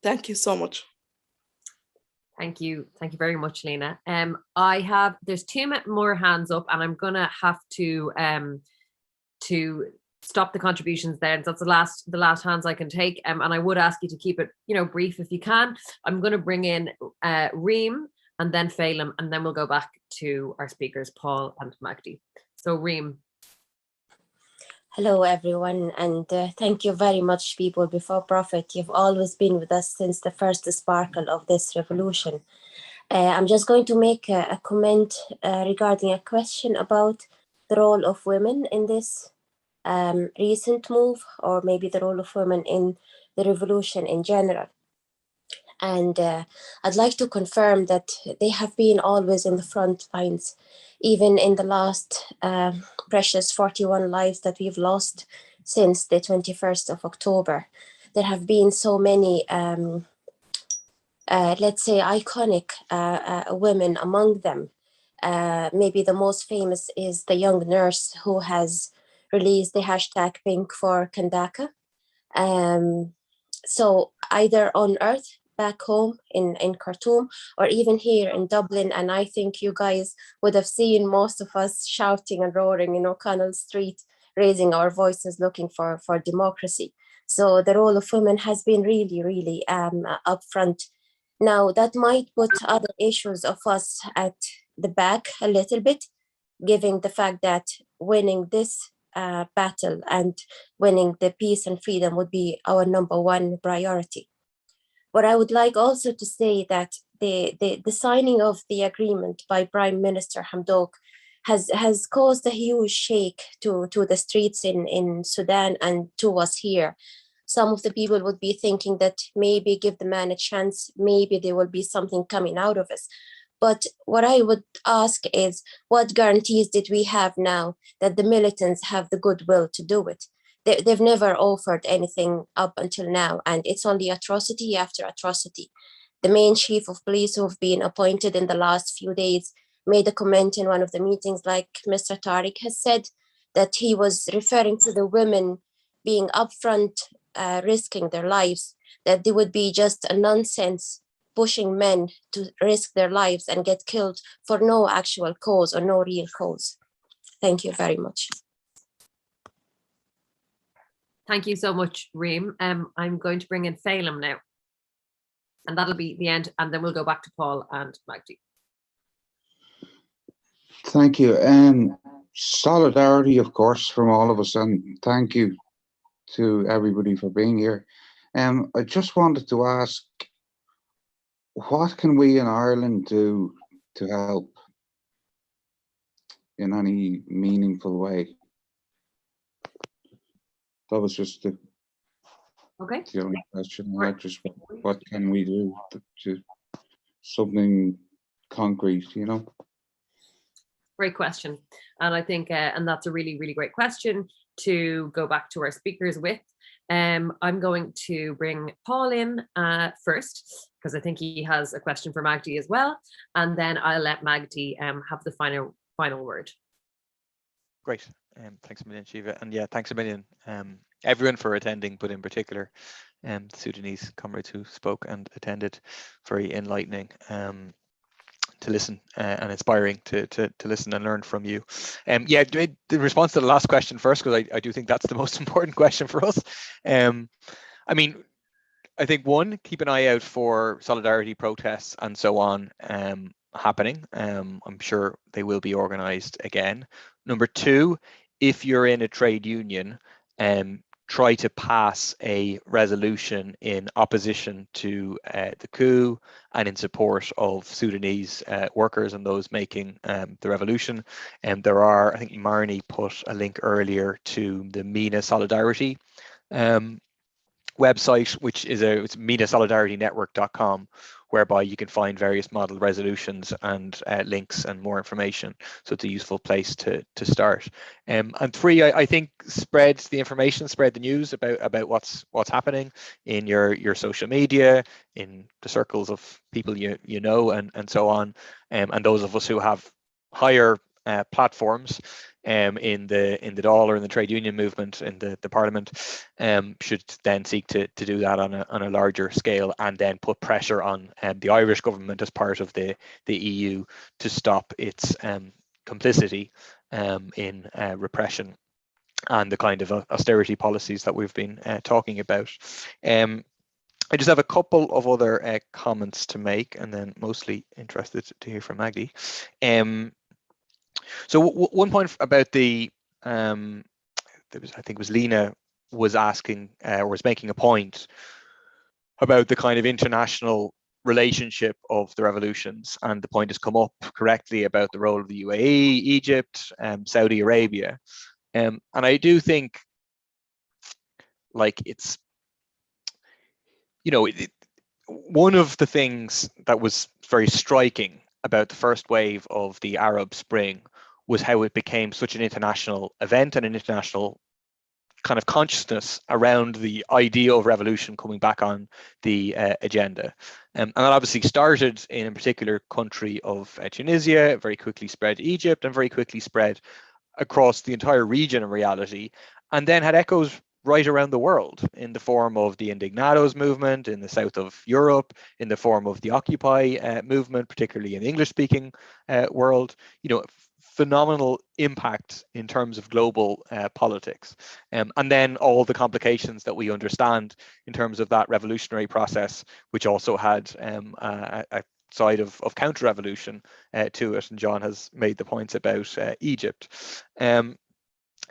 Thank you so much. Thank you very much, Lena. There's 2 more hands up, and I'm gonna have to stop the contributions there. That's the last hands I can take. And I would ask you to keep it, brief if you can. I'm gonna bring in Reem and then Phelim, and then we'll go back to our speakers, Paul and Magdi. So Reem. Hello, everyone, and thank you very much, People Before Profit. You've always been with us since the first sparkle of this revolution. I'm just going to make a comment regarding a question about the role of women in this recent move, or maybe the role of women in the revolution in general. And I'd like to confirm that they have been always in the front lines, even in the last precious 41 lives that we've lost since the 21st of October. There have been so many, let's say, iconic women among them. Maybe the most famous is the young nurse who has released the hashtag Pink for Kandaka. So either on Earth, back home in Khartoum, or even here in Dublin. And I think you guys would have seen most of us shouting and roaring in O'Connell Street, raising our voices, looking for democracy. So the role of women has been really, really upfront. Now that might put other issues of us at the back a little bit, given the fact that winning this battle and winning the peace and freedom would be our #1 priority. What I would like also to say that the signing of the agreement by Prime Minister Hamdok has caused a huge shake to the streets in Sudan and to us here. Some of the people would be thinking that maybe give the man a chance, maybe there will be something coming out of us. But what I would ask is, what guarantees did we have now that the militants have the goodwill to do it? They've never offered anything up until now, and it's only atrocity after atrocity. The main chief of police who've been appointed in the last few days made a comment in one of the meetings, like Mr. Tariq has said, that he was referring to the women being upfront, risking their lives, that they would be just a nonsense pushing men to risk their lives and get killed for no actual cause or no real cause. Thank you very much. Thank you so much, Reem. I'm going to bring in Phelim now. And that'll be the end. And then we'll go back to Paul and Magdi. Thank you. Solidarity, of course, from all of us. And thank you to everybody for being here. I just wanted to ask, what can we in Ireland do to help in any meaningful way? That was just the only question. Just what can we do to something concrete, you know? Great question. And I think, and that's a really, really great question to go back to our speakers with. I'm going to bring Paul in first, because I think he has a question for Magdi as well. And then I'll let Magdi have the final word. Great. Thanks a million, Shiva. And yeah, thanks a million, everyone, for attending, but in particular, the Sudanese comrades who spoke and attended. Very enlightening to listen and inspiring to listen and learn from you. Yeah, the response to the last question first, because I do think that's the most important question for us. I mean, I think one, keep an eye out for solidarity protests and so on happening. I'm sure they will be organized again. Number two, if you're in a trade union, try to pass a resolution in opposition to the coup and in support of Sudanese workers and those making the revolution. And there are, I think Marnie put a link earlier to the MENA Solidarity website, which is it's MENASolidarityNetwork.com, whereby you can find various model resolutions and links and more information. So it's a useful place to start. And three, I think spread the information, spread the news about what's happening in your social media, in the circles of people you know, and so on. And those of us who have higher platforms in the Dáil or in the trade union movement in the parliament should then seek to do that on a larger scale, and then put pressure on the Irish government as part of the EU to stop its complicity in repression and the kind of austerity policies that we've been talking about. I just have a couple of other comments to make, and then mostly interested to hear from Magdi. So one point about the, I think it was Lena was asking or was making a point about the kind of international relationship of the revolutions, and the point has come up correctly about the role of the UAE, Egypt, Saudi Arabia, and I do think, like, it's, you know, one of the things that was very striking about the first wave of the Arab Spring was how it became such an international event and an international kind of consciousness around the idea of revolution coming back on the agenda. And that obviously started in a particular country of Tunisia, very quickly spread to Egypt, and very quickly spread across the entire region in reality, and then had echoes right around the world in the form of the Indignados movement in the south of Europe, in the form of the Occupy movement, particularly in the English-speaking world. You know, phenomenal impact in terms of global politics. And then all the complications that we understand in terms of that revolutionary process, which also had a side of counter-revolution to it. And John has made the points about Egypt. And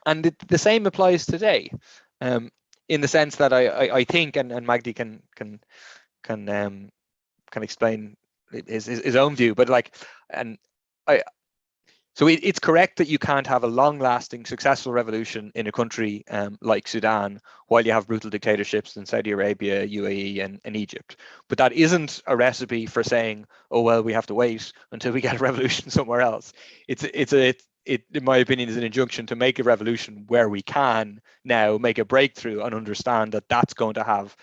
the same applies today. In the sense that I think, and Magdi can explain his own view, but like, and So it's correct that you can't have a long-lasting, successful revolution in a country like Sudan while you have brutal dictatorships in Saudi Arabia, UAE, and Egypt. But that isn't a recipe for saying, oh, well, we have to wait until we get a revolution somewhere else. It, in my opinion, is an injunction to make a revolution where we can now make a breakthrough and understand that that's going to have,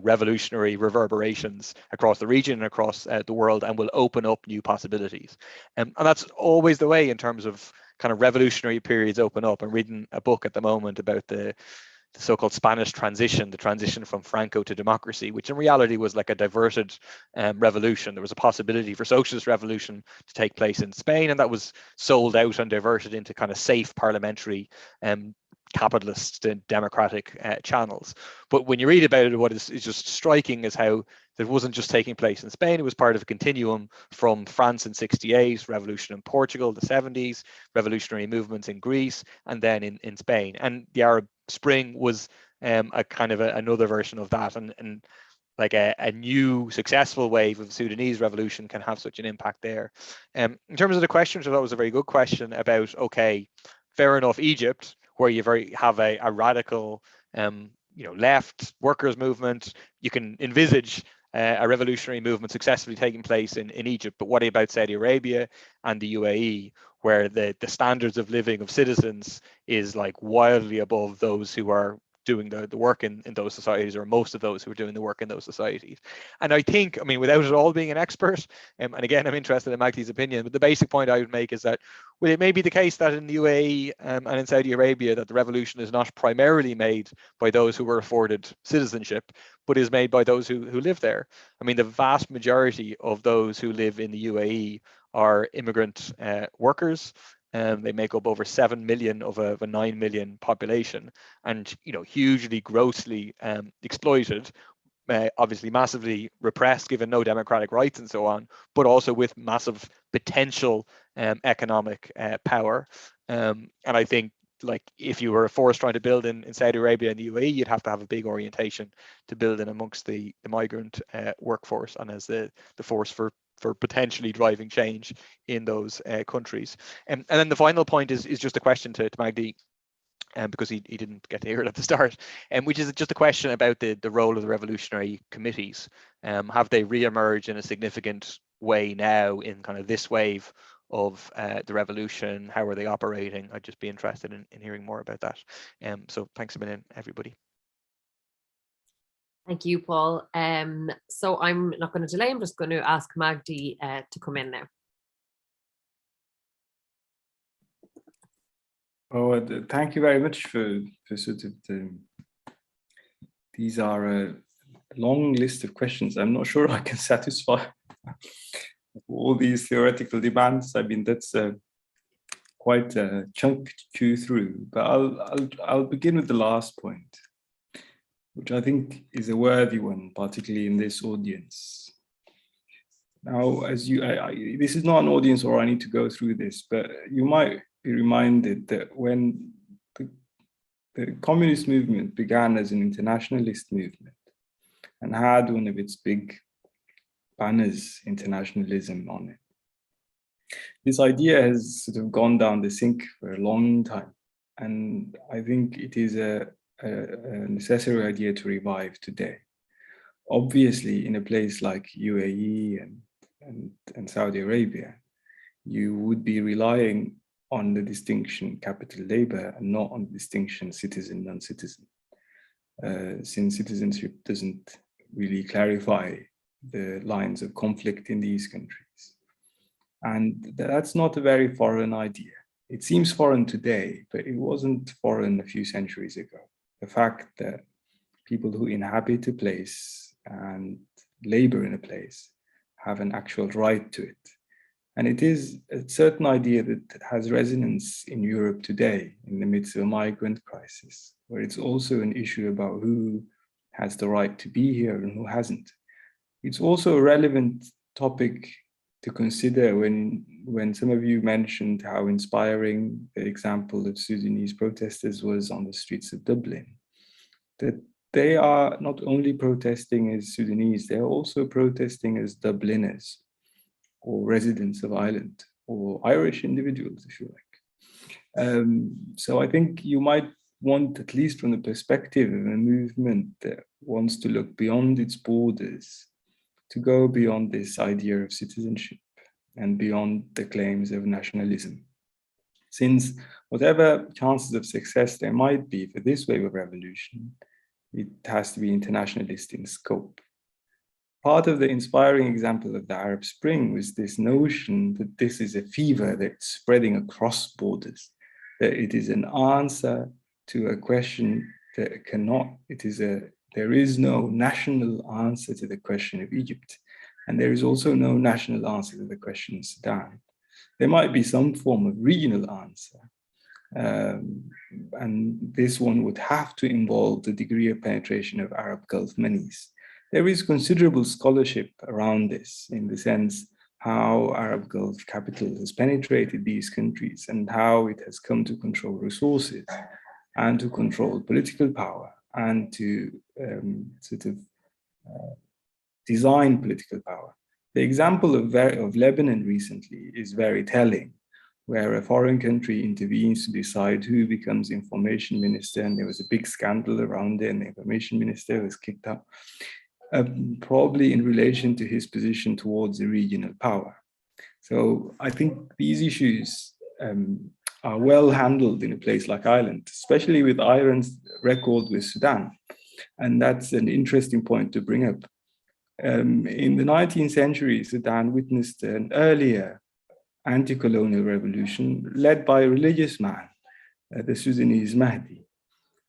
revolutionary reverberations across the region and across the world, and will open up new possibilities. And that's always the way in terms of kind of revolutionary periods open up. I'm reading a book at the moment about the so-called Spanish transition, the transition from Franco to democracy, which in reality was like a diverted revolution. There was a possibility for socialist revolution to take place in Spain, and that was sold out and diverted into kind of safe parliamentary capitalist and democratic channels. But when you read about it, what is just striking is how that wasn't just taking place in Spain. It was part of a continuum from France in '68, revolution in Portugal, the 70s, revolutionary movements in Greece, and then in Spain. And the Arab Spring was a kind of another version of that. And like a new successful wave of the Sudanese revolution can have such an impact there. In terms of the question, which I thought was a very good question about, okay, fair enough, Egypt, where you have a radical, left workers movement, you can envisage a revolutionary movement successfully taking place in Egypt. But what about Saudi Arabia and the UAE, where the standards of living of citizens is like wildly above those who are doing the work in those societies, or most of those who are doing the work in those societies? And I think, without it all being an expert, and again, I'm interested in Magdi's opinion, but the basic point I would make is that, well, it may be the case that in the UAE and in Saudi Arabia that the revolution is not primarily made by those who were afforded citizenship, but is made by those who live there. The vast majority of those who live in the UAE are immigrant workers. They make up over 7 million of a 9 million population, and hugely, grossly exploited, obviously massively repressed, given no democratic rights and so on, but also with massive potential economic power. And I think, like, if you were a force trying to build in Saudi Arabia and the UAE, you'd have to have a big orientation to build in amongst the migrant workforce and as the force for potentially driving change in those countries. And then the final point is just a question to Magdi, because he didn't get to hear it at the start, which is just a question about the role of the revolutionary committees. Have they re-emerged in a significant way now in kind of this wave of the revolution? How are they operating? I'd just be interested in hearing more about that. So thanks a million, everybody. Thank you, Paul. So I'm not going to delay. I'm just going to ask Magdi to come in now. Oh, thank you very much for sort of these are a long list of questions. I'm not sure I can satisfy all these theoretical demands. That's quite a chunk to chew through. But I'll begin with the last point, which I think is a worthy one, particularly in this audience. Now, as this is not an audience where I need to go through this, but you might be reminded that when the communist movement began as an internationalist movement and had one of its big banners, internationalism, on it, this idea has sort of gone down the sink for a long time. And I think it is a necessary idea to revive today. Obviously, in a place like UAE and Saudi Arabia, you would be relying on the distinction capital labor and not on the distinction citizen, non-citizen, since citizenship doesn't really clarify the lines of conflict in these countries. And that's not a very foreign idea. It seems foreign today, but it wasn't foreign a few centuries ago. The fact that people who inhabit a place and labor in a place have an actual right to it. And it is a certain idea that has resonance in Europe today in the midst of a migrant crisis, where it's also an issue about who has the right to be here and who hasn't. It's also a relevant topic to consider when some of you mentioned how inspiring the example of Sudanese protesters was on the streets of Dublin, that they are not only protesting as Sudanese, they're also protesting as Dubliners or residents of Ireland. or Irish individuals, if you like. So I think you might want, at least from the perspective of a movement that wants to look beyond its borders, to go beyond this idea of citizenship and beyond the claims of nationalism. Since whatever chances of success there might be for this wave of revolution, it has to be internationalist in scope. Part of the inspiring example of the Arab Spring was this notion that this is a fever that's spreading across borders, that it is an answer to a question that there is no national answer to the question of Egypt, and there is also no national answer to the question of Sudan. There might be some form of regional answer, and this one would have to involve the degree of penetration of Arab Gulf monies. There is considerable scholarship around this, in the sense how Arab Gulf capital has penetrated these countries and how it has come to control resources and to control political power and to design political power. The example of Lebanon recently is very telling, where a foreign country intervenes to decide who becomes information minister, and there was a big scandal around it, and the information minister was kicked out, probably in relation to his position towards the regional power. So I think these issues are well handled in a place like Ireland, especially with Ireland's record with Sudan. And that's an interesting point to bring up. In the 19th century, Sudan witnessed an earlier anti-colonial revolution led by a religious man, the Sudanese Mahdi.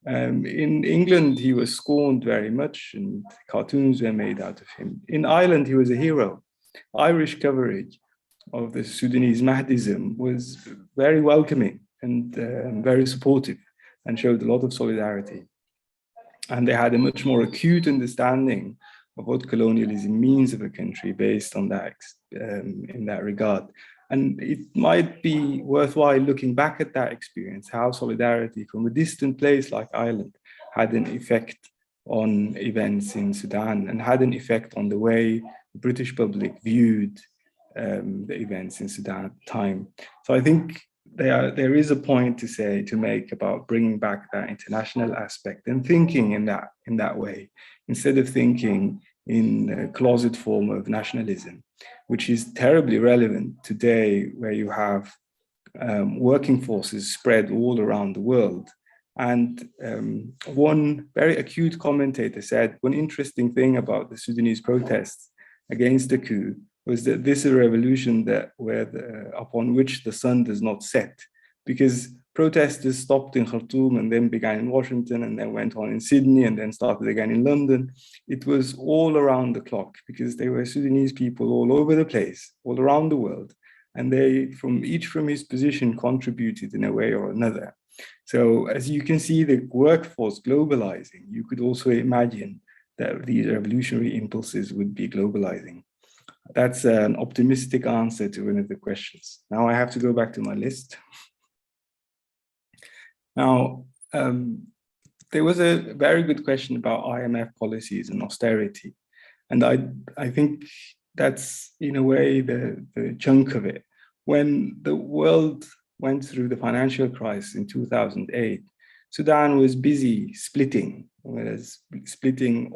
In England, he was scorned very much and cartoons were made out of him. In Ireland, he was a hero. Irish coverage of the Sudanese Mahdism was very welcoming and very supportive and showed a lot of solidarity. And they had a much more acute understanding of what colonialism means of a country based on that, in that regard. And it might be worthwhile looking back at that experience, how solidarity from a distant place like Ireland had an effect on events in Sudan and had an effect on the way the British public viewed the events in Sudan at the time. So I think there is a point to make about bringing back that international aspect and thinking in that way, instead of thinking in a closet form of nationalism, which is terribly relevant today, where you have working forces spread all around the world. And one very acute commentator said, one interesting thing about the Sudanese protests against the coup was that this is a revolution upon which the sun does not set, because protesters stopped in Khartoum and then began in Washington and then went on in Sydney and then started again in London. It was all around the clock, because they were Sudanese people all over the place, all around the world. And they, each from his position, contributed in a way or another. So as you can see the workforce globalizing, you could also imagine that these revolutionary impulses would be globalizing. That's an optimistic answer to one of the questions. Now I have to go back to my list. Now, there was a very good question about IMF policies and austerity. And I think that's, in a way, the chunk of it. When the world went through the financial crisis in 2008, Sudan was busy splitting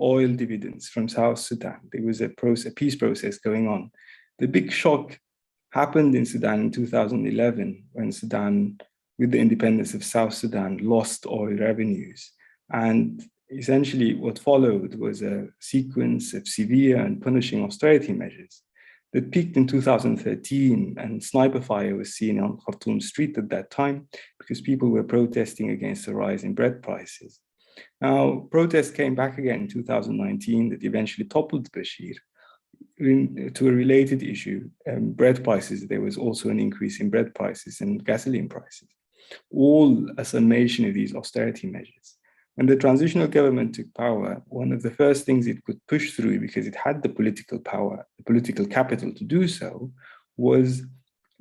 oil dividends from South Sudan. There was a peace process going on. The big shock happened in Sudan in 2011, when Sudan, with the independence of South Sudan, lost oil revenues. And essentially what followed was a sequence of severe and punishing austerity measures that peaked in 2013, and sniper fire was seen on Hartoon Street at that time because people were protesting against the rise in bread prices. Now, protests came back again in 2019 that eventually toppled Bashir. To a related issue, bread prices, there was also an increase in bread prices and gasoline prices, all a summation of these austerity measures. When the transitional government took power, one of the first things it could push through, because it had the political power, the political capital to do so, was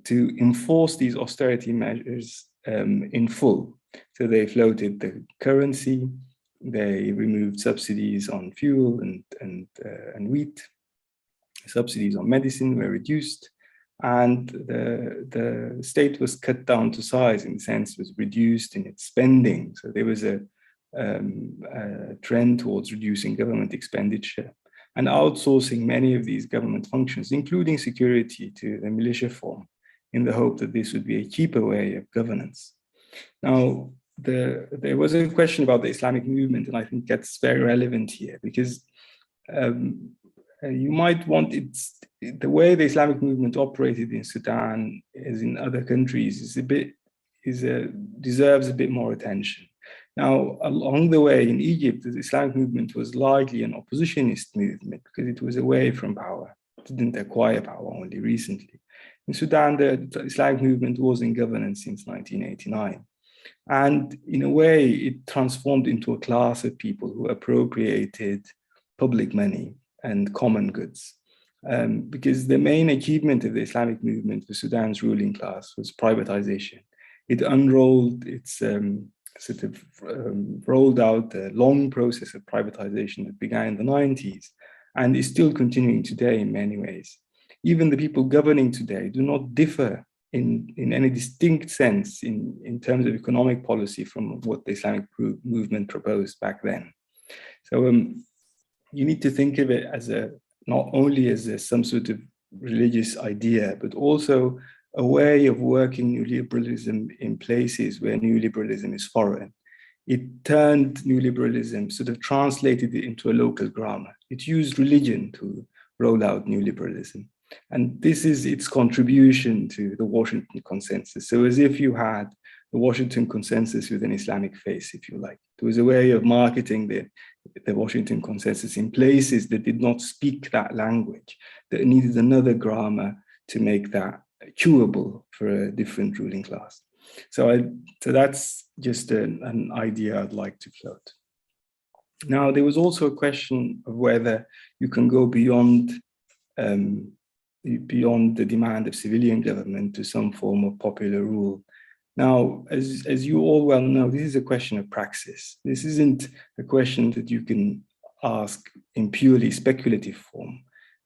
to enforce these austerity measures in full. So they floated the currency, they removed subsidies on fuel and wheat, subsidies on medicine were reduced, and the state was cut down to size, in the sense was reduced in its spending. So there was a trend towards reducing government expenditure and outsourcing many of these government functions, including security, to the militia form, in the hope that this would be a cheaper way of governance. Now, there was a question about the Islamic movement, and I think that's very relevant here, because you might want the way the Islamic movement operated in Sudan, as in other countries, deserves a bit more attention. Now, along the way in Egypt, the Islamic movement was largely an oppositionist movement because it was away from power. It didn't acquire power only recently. In Sudan, the Islamic movement was in governance since 1989. And in a way, it transformed into a class of people who appropriated public money and common goods. Because the main achievement of the Islamic movement for Sudan's ruling class was privatization. It unrolled its rolled out a long process of privatization that began in the 90s and is still continuing today in many ways. Even the people governing today do not differ in any distinct sense in terms of economic policy from what the Islamic movement proposed back then. So you need to think of it as not only as some sort of religious idea, but also a way of working neoliberalism in places where neoliberalism is foreign. It turned neoliberalism, sort of translated it into a local grammar. It used religion to roll out neoliberalism. And this is its contribution to the Washington Consensus. So as if you had the Washington Consensus with an Islamic face, if you like. It was a way of marketing the Washington Consensus in places that did not speak that language, that needed another grammar to make that chewable for a different ruling class. So that's just an idea I'd like to float. Now, there was also a question of whether you can go beyond the demand of civilian government to some form of popular rule. Now, as you all well know, this is a question of praxis. This isn't a question that you can ask in purely speculative form.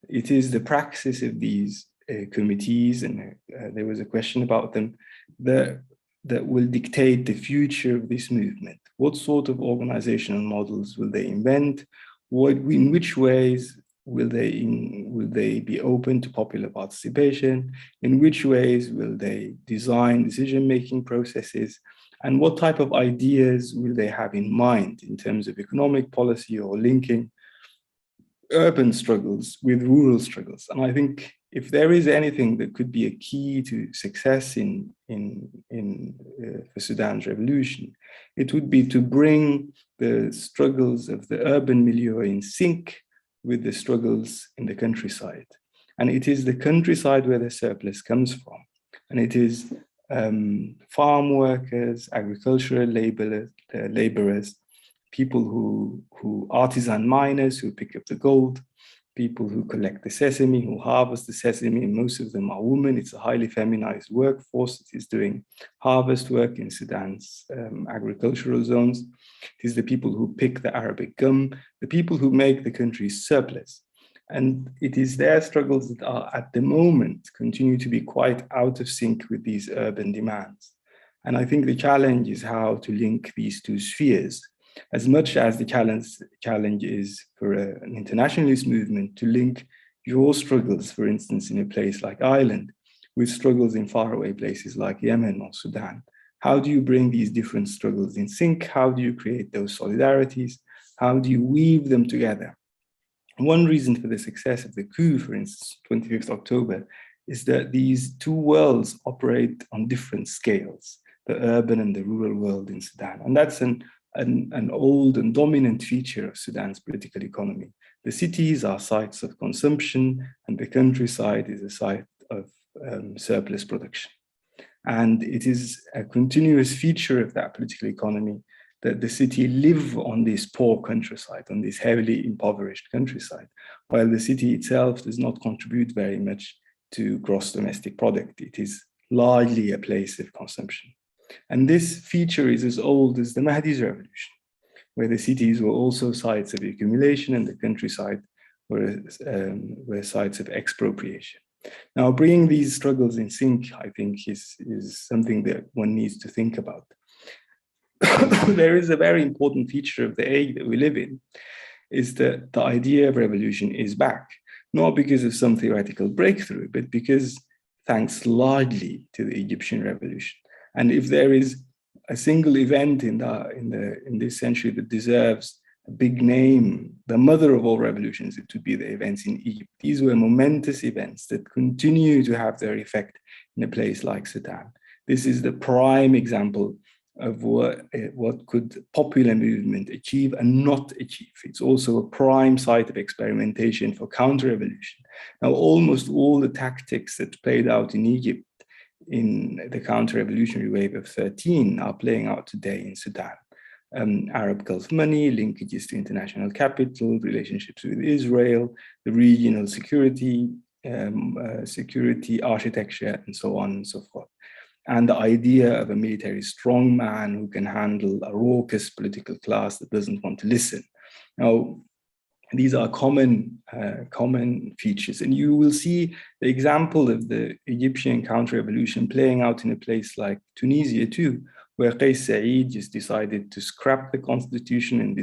It is the praxis of these committees, and there was a question about them, that will dictate the future of this movement. What sort of organizational models will they invent? In which ways will they be open to popular participation? In which ways will they design decision-making processes? And what type of ideas will they have in mind in terms of economic policy or linking urban struggles with rural struggles? And I think if there is anything that could be a key to success for Sudan's revolution, it would be to bring the struggles of the urban milieu in sync with the struggles in the countryside. And it is the countryside where the surplus comes from. And it is farm workers, agricultural laborers, people who artisan miners who pick up the gold, people who collect the sesame, who harvest the sesame, and most of them are women. It's a highly feminized workforce that is doing harvest work in Sudan's agricultural zones. It is the people who pick the Arabic gum, the people who make the country's surplus. And it is their struggles that are, at the moment, continue to be quite out of sync with these urban demands. And I think the challenge is how to link these two spheres, as much as the challenge is for an internationalist movement to link your struggles, for instance, in a place like Ireland, with struggles in faraway places like Yemen or Sudan. How do you bring these different struggles in sync? How do you create those solidarities? How do you weave them together? One reason for the success of the coup, for instance, 25th October, is that these two worlds operate on different scales, the urban and the rural world in Sudan. And that's an old and dominant feature of Sudan's political economy. The cities are sites of consumption, and the countryside is a site of surplus production. And it is a continuous feature of that political economy that the city live on this poor countryside, on this heavily impoverished countryside, while the city itself does not contribute very much to gross domestic product. It is largely a place of consumption. And this feature is as old as the Mahdi's revolution, where the cities were also sites of accumulation and the countryside were sites of expropriation. Now, bringing these struggles in sync, I think, is something that one needs to think about. There is a very important feature of the age that we live in, is that the idea of revolution is back, not because of some theoretical breakthrough, but because thanks largely to the Egyptian revolution. And if there is a single event in this century that deserves a big name, the mother of all revolutions, it would be the events in Egypt. These were momentous events that continue to have their effect in a place like Sudan. This is the prime example of what could popular movement achieve and not achieve. It's also a prime site of experimentation for counter-revolution. Now, almost all the tactics that played out in Egypt in the counter-revolutionary wave of 13 are playing out today in Sudan. Arab Gulf money, linkages to international capital, relationships with Israel, the regional security, security architecture, and so on and so forth. And the idea of a military strongman who can handle a raucous political class that doesn't want to listen. Now, these are common features, and you will see the example of the Egyptian counter-revolution playing out in a place like Tunisia too, where Qais Said just decided to scrap the constitution and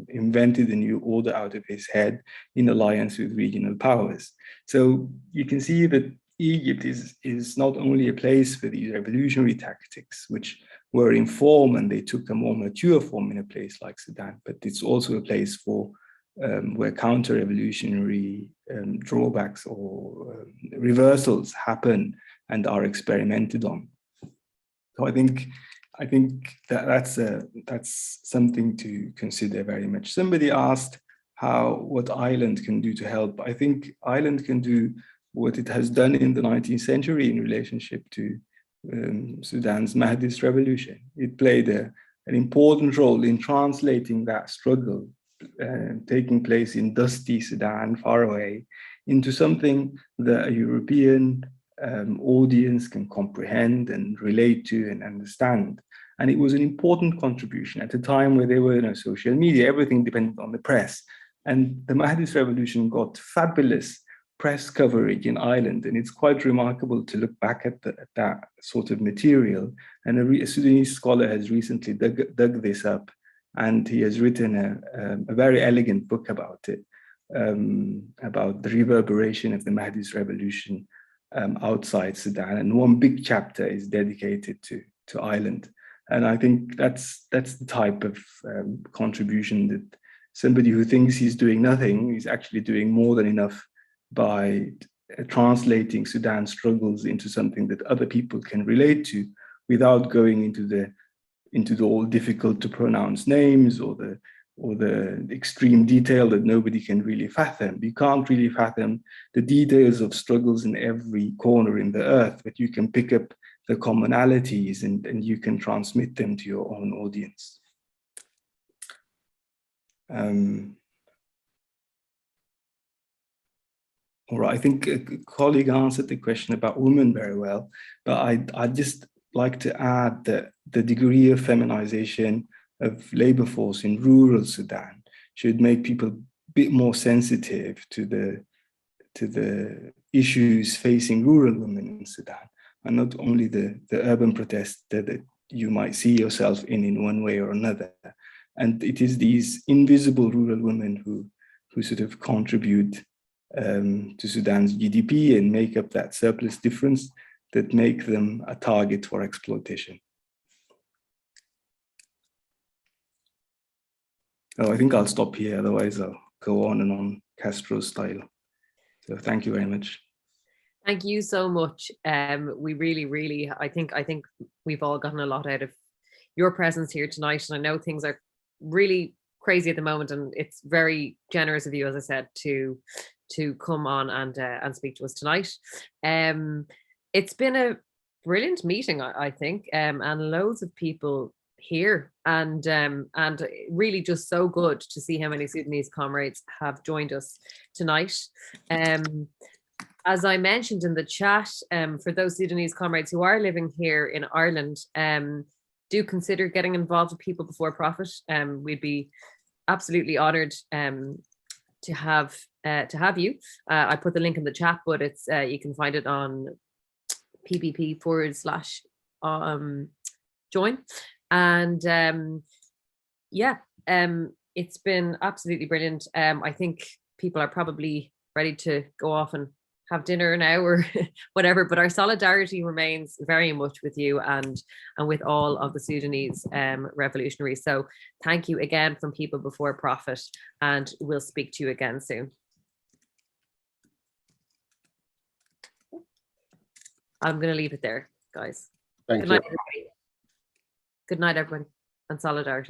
invented a new order out of his head in alliance with regional powers. So you can see that Egypt is not only a place for these revolutionary tactics, which were in form and they took a more mature form in a place like Sudan, but it's also a place for where counter-revolutionary drawbacks or reversals happen and are experimented on. So I think that's something to consider very much. Somebody asked what Ireland can do to help. I think Ireland can do what it has done in the 19th century in relationship to Sudan's Mahdist revolution. It played an important role in translating that struggle taking place in dusty Sudan, far away, into something that a European audience can comprehend and relate to and understand. And it was an important contribution at a time where there were no social media, everything depended on the press. And the Mahdist revolution got fabulous press coverage in Ireland, and it's quite remarkable to look back at that sort of material. And a Sudanese scholar has recently dug this up, and he has written a very elegant book about it, about the reverberation of the Mahdist revolution outside Sudan. And one big chapter is dedicated to Ireland. And I think that's the type of contribution that somebody who thinks he's doing nothing is actually doing more than enough by translating Sudan's struggles into something that other people can relate to without going into the all difficult to pronounce names or the extreme detail that nobody can really fathom. You can't really fathom the details of struggles in every corner in the earth, but you can pick up the commonalities and you can transmit them to your own audience. All right, I think a colleague answered the question about women very well, but I'd just like to add that the degree of feminization of labor force in rural Sudan should make people a bit more sensitive to the issues facing rural women in Sudan, and not only the urban protests that you might see yourself in one way or another. And it is these invisible rural women who sort of contribute to Sudan's GDP and make up that surplus difference that make them a target for exploitation. Oh, I think I'll stop here, otherwise I'll go on and on Castro style. So thank you very much. Thank you so much. We really, I think we've all gotten a lot out of your presence here tonight. And I know things are really crazy at the moment, and it's very generous of you, as I said, to come on and speak to us tonight. It's been a brilliant meeting, I think, and loads of people here, and really just so good to see how many Sudanese comrades have joined us tonight. As I mentioned in the chat, for those Sudanese comrades who are living here in Ireland, do consider getting involved with People Before Profit. We'd be absolutely honoured to have you. I put the link in the chat, but it's you can find it on pbp/join. And yeah, it's been absolutely brilliant. I think people are probably ready to go off and have dinner now or whatever, but our solidarity remains very much with you and with all of the Sudanese revolutionaries. So thank you again from People Before Profit, and we'll speak to you again soon. I'm going to leave it there, guys. Thank Good you. night, everybody. Good night, everyone, and solidarity.